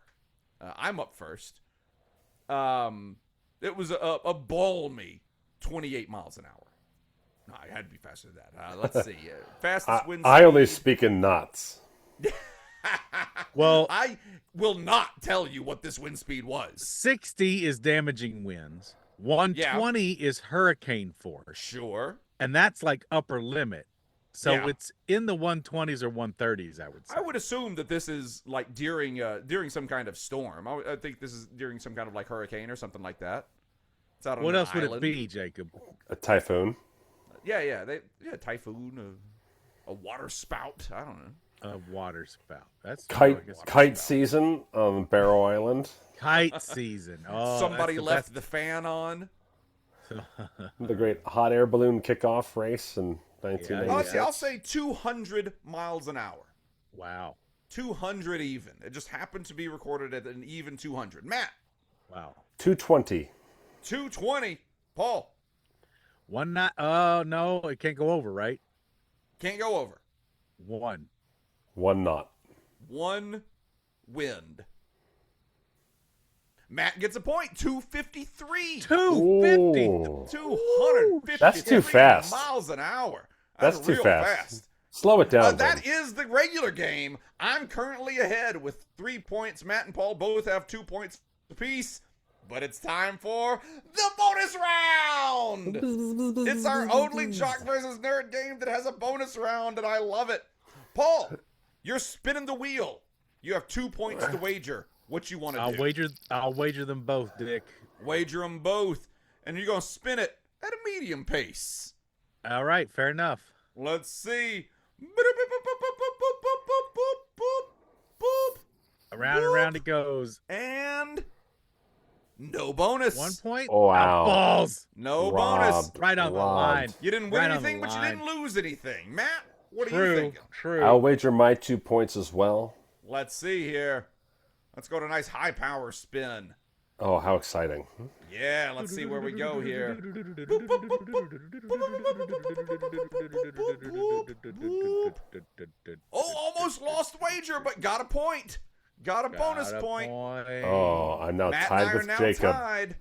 I'm up first. It was a balmy 28 miles an hour. No, it had to be faster than that. Let's see. Fastest wind speed. I only speak in knots. Well, I will not tell you what this wind speed was. 60 is damaging winds. 120 is hurricane force. Sure. And that's like upper limit. So Yeah. it's in the 120s or 130s, I would say. I would assume that this is like during some kind of storm. I think this is during some kind of like hurricane or something like that. It's out on What an else would it island. be, Jacob? A typhoon. Yeah, typhoon, a water spout. I don't know. A water spout. That's Kite season on Barrow Island. kite season. Oh, Somebody that's the left best. the fan on. The great hot air balloon kickoff race in Oh, 1996. let's see. I'll say 200 miles an hour. Wow. 200 even. It just happened to be recorded at an even 200. Matt, Wow. 220. 220. Paul, One knot. Oh, no, it can't go over, right? can't go over. 1. 1 knot. 1 wind. Matt gets a point. 253. 250. Ooh. 253 That's too fast. miles an hour. That's too real fast. Slow it down. That Ben. is the regular game. I'm currently ahead with 3 points. Matt and Paul both have 2 points apiece. But it's time for the bonus round. It's our only Jock versus Nerd game that has a bonus round, and I love it. Paul, You're spinning the wheel. You have 2 points to wager. What you want to do? I'll wager them both, Dick. Wager them both, and you're gonna spin it at a medium pace. All right, fair enough. Let's see. Around and around it goes. And no bonus. 1 point. Oh, wow. Balls. No bonus. Robbed. Right on the line. You didn't win Right on anything, the but you line. didn't lose anything. Matt, what are you True. thinking? True. I'll wager my 2 points as well. Let's see here. Let's go to a nice high power spin. Oh, how exciting. Yeah, let's see where we go here. Oh, almost lost wager, but got a point. Got a bonus point. Oh, I'm now Matt and I tied are with now Jacob. tied.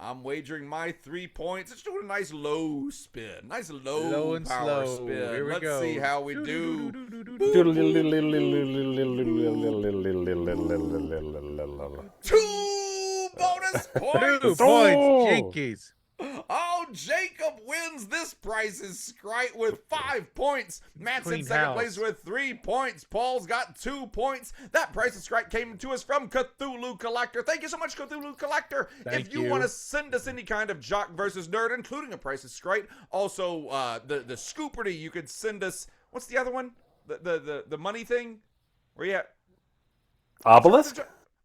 I'm wagering my 3 points. Let's do a nice low spin. Nice low and power slow. spin. Here we Let's go. see how we do. 2 bonus 2 points. points, jinkies. Oh, Jacob wins this Price is Skrite with 5 points. Matt's in Clean second house. place with 3 points. Paul's got 2 points. That Price is Skrite came to us from Cthulhu Collector. Thank you so much, Cthulhu Collector. Thank if you you. want to send us any kind of jock versus nerd, including a Price is Skrite, also the Scooperty, you could send us. What's the other one? The money thing? Where you at? Obelisk?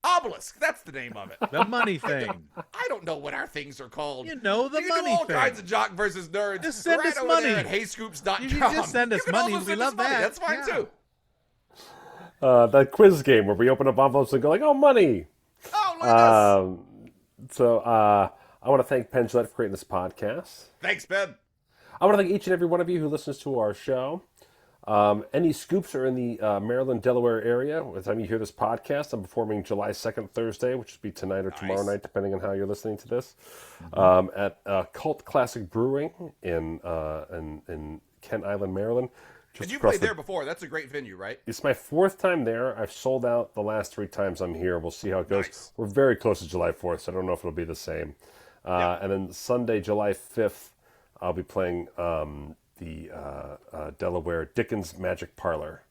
Obelisk. That's the name of it. The money thing. I don't know what our things are called. You know, the you money do all thing. kinds of jock versus nerds. Just send right us over money. there at heyscoops.com. You can just send us You can money. also We send us love money. that. That's fine Yeah. too. That quiz game where we open up envelopes and go like, oh, money. Oh, look at this. So I want to thank Penn Gillette for creating this podcast. Thanks, Ben. I want to thank each and every one of you who listens to our show. Any scoops are in the Maryland, Delaware area. By the time you hear this podcast, I'm performing July 2nd, Thursday, which will be tonight or tomorrow night, depending on how you're listening to this, at Cult Classic Brewing in Kent Island, Maryland. And you played there before. That's a great venue, right? It's my 4th time there. I've sold out the last 3 times I'm here. We'll see how it goes. Nice. We're very close to July 4th, so I don't know if it'll be the same. And then Sunday, July 5th, I'll be playing the Delaware Dickens Magic Parlor,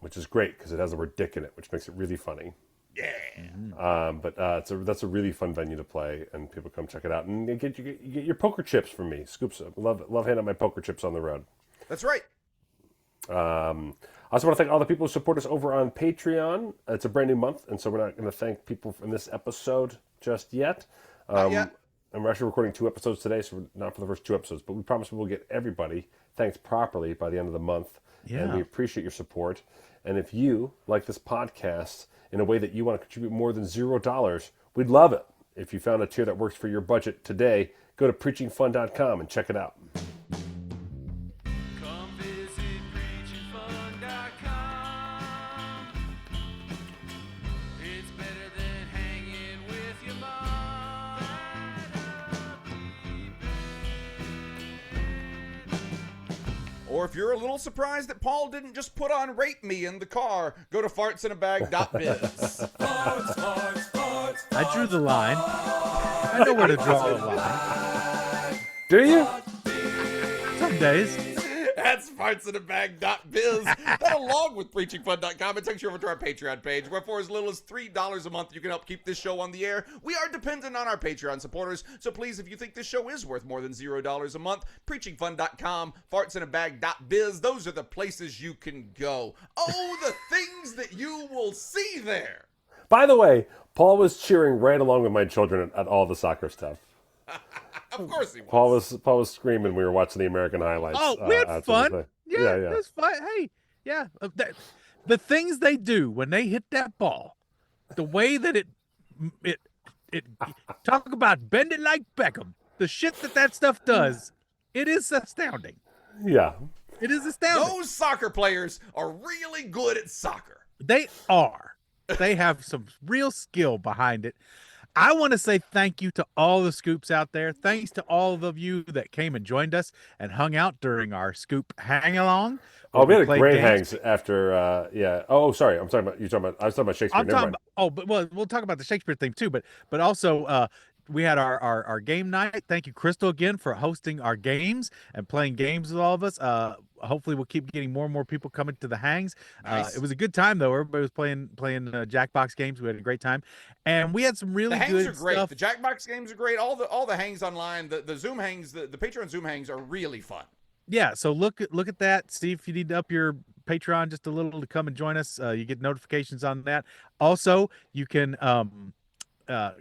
which is great because it has the word Dick in it, which makes it really funny. Yeah. But that's a really fun venue to play, and people come check it out. And you get your poker chips from me. Scoops, love handing out my poker chips on the road. That's right. I also want to thank all the people who support us over on Patreon. It's a brand new month, and so we're not going to thank people from this episode just yet. Not yet. And we're actually recording 2 episodes today, so not for the first 2 episodes, but we promise we will get everybody thanked properly by the end of the month. Yeah. And we appreciate your support. And if you like this podcast in a way that you want to contribute more than $0, we'd love it. If you found a tier that works for your budget today, go to preachingfun.com and check it out. Come visit preachingfun.com. It's better than hanging with your mom. Or if you're a little surprised that Paul didn't just put on Rape Me in the car, go to fartsinabag.biz. I drew the line. I know where to draw the line. Do you? Some days. That's fartsinabag.biz. That, along with preachingfun.com, it takes you over to our Patreon page, where for as little as $3 a month, you can help keep this show on the air. We are dependent on our Patreon supporters, so please, if you think this show is worth more than $0 a month, preachingfun.com, fartsinabag.biz, those are the places you can go. Oh, the things that you will see there. By the way, Paul was cheering right along with my children at all the soccer stuff. Of course he was. Paul was screaming when we were watching the American highlights. Oh, we had after the fun. play. Yeah, it was fun. Hey, yeah. The things they do when they hit that ball, the way that it talk about bend it like Beckham, the shit that stuff does, it is astounding. Yeah. It is astounding. Those soccer players are really good at soccer. They are. They have some real skill behind it. I want to say thank you to all the scoops out there. Thanks to all of you that came and joined us and hung out during our scoop hang along. Oh, we had a played great games. hangs after. Yeah. Oh, sorry. I was talking about Shakespeare. I'm Never talking mind. about, but we'll talk about the Shakespeare thing too, but also we had our game night. Thank you, Crystal, again for hosting our games and playing games with all of us. Hopefully, we'll keep getting more and more people coming to the hangs. Nice. It was a good time though. Everybody was playing Jackbox games. We had a great time, and we had some really The hangs good are great. stuff. The Jackbox games are great. All the hangs online, the Zoom hangs, the Patreon Zoom hangs are really fun. Yeah, so look at that. See if you need to up your Patreon just a little to come and join us. You get notifications on that. Also, you can not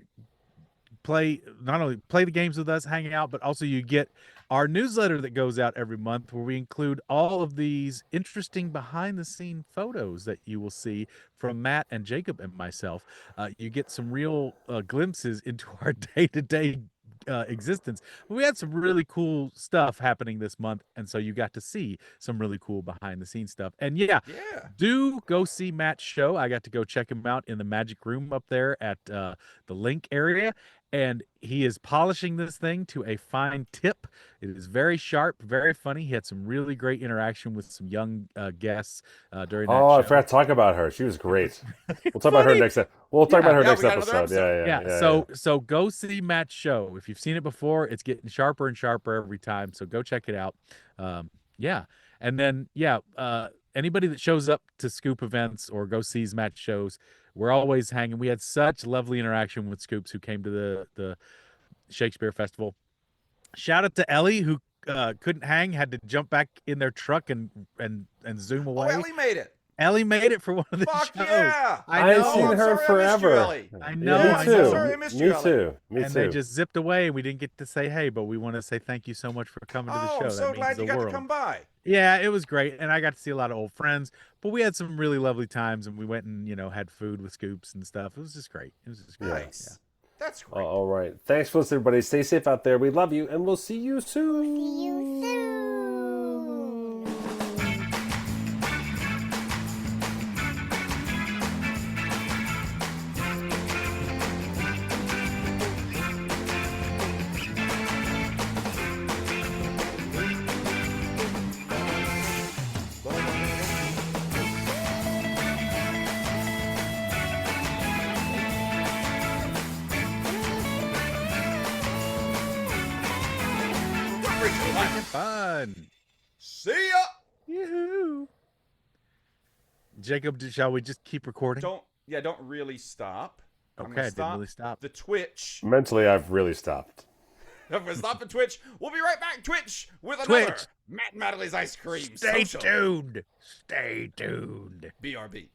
only play the games with us, hang out, but also you get our newsletter that goes out every month where we include all of these interesting behind the scene photos that you will see from Matt and Jacob and myself. You get some real glimpses into our day-to-day existence. We had some really cool stuff happening this month, and so you got to see some really cool behind the scenes stuff. And yeah, do go see Matt's show. I got to go check him out in the magic room up there at the link area, and he is polishing this thing to a fine tip. It is very sharp, very funny. He had some really great interaction with some young guests during that show. I forgot to talk about her. She was great. We'll talk about her next. We'll talk about her next episode. Yeah. So go see Matt's show. If you've seen it before, it's getting sharper and sharper every time. So go check it out. And then anybody that shows up to Scoop events or go sees Matt's shows, we're always hanging. We had such lovely interaction with Scoops who came to the Shakespeare Festival. Shout out to Ellie who couldn't hang, had to jump back in their truck and zoom away. Oh, Ellie made it. Ellie made it for one of the Fuck shows. Yeah! I know. I've seen her forever. I know. Yeah, I me know. too. Sorry, I missed you, Me too. And they just zipped away. We didn't get to say hey, but we want to say thank you so much for coming to the show. I'm so glad you got to come by. Yeah, it was great, and I got to see a lot of old friends. But we had some really lovely times, and we went and had food with Scoops and stuff. It was just great. Nice. Yeah. That's great. All right. Thanks for listening, everybody. Stay safe out there. We love you, and we'll see you soon. See you soon. Fun. See ya. Yoo-hoo. Jacob, shall we just keep recording? Don't really stop. Okay, I didn't really stop. The Twitch. Mentally, I've really stopped. I'm gonna stop the Twitch. We'll be right back. Twitch with another Matt Madley's Ice Cream. Stay Social. tuned. Stay tuned. BRB.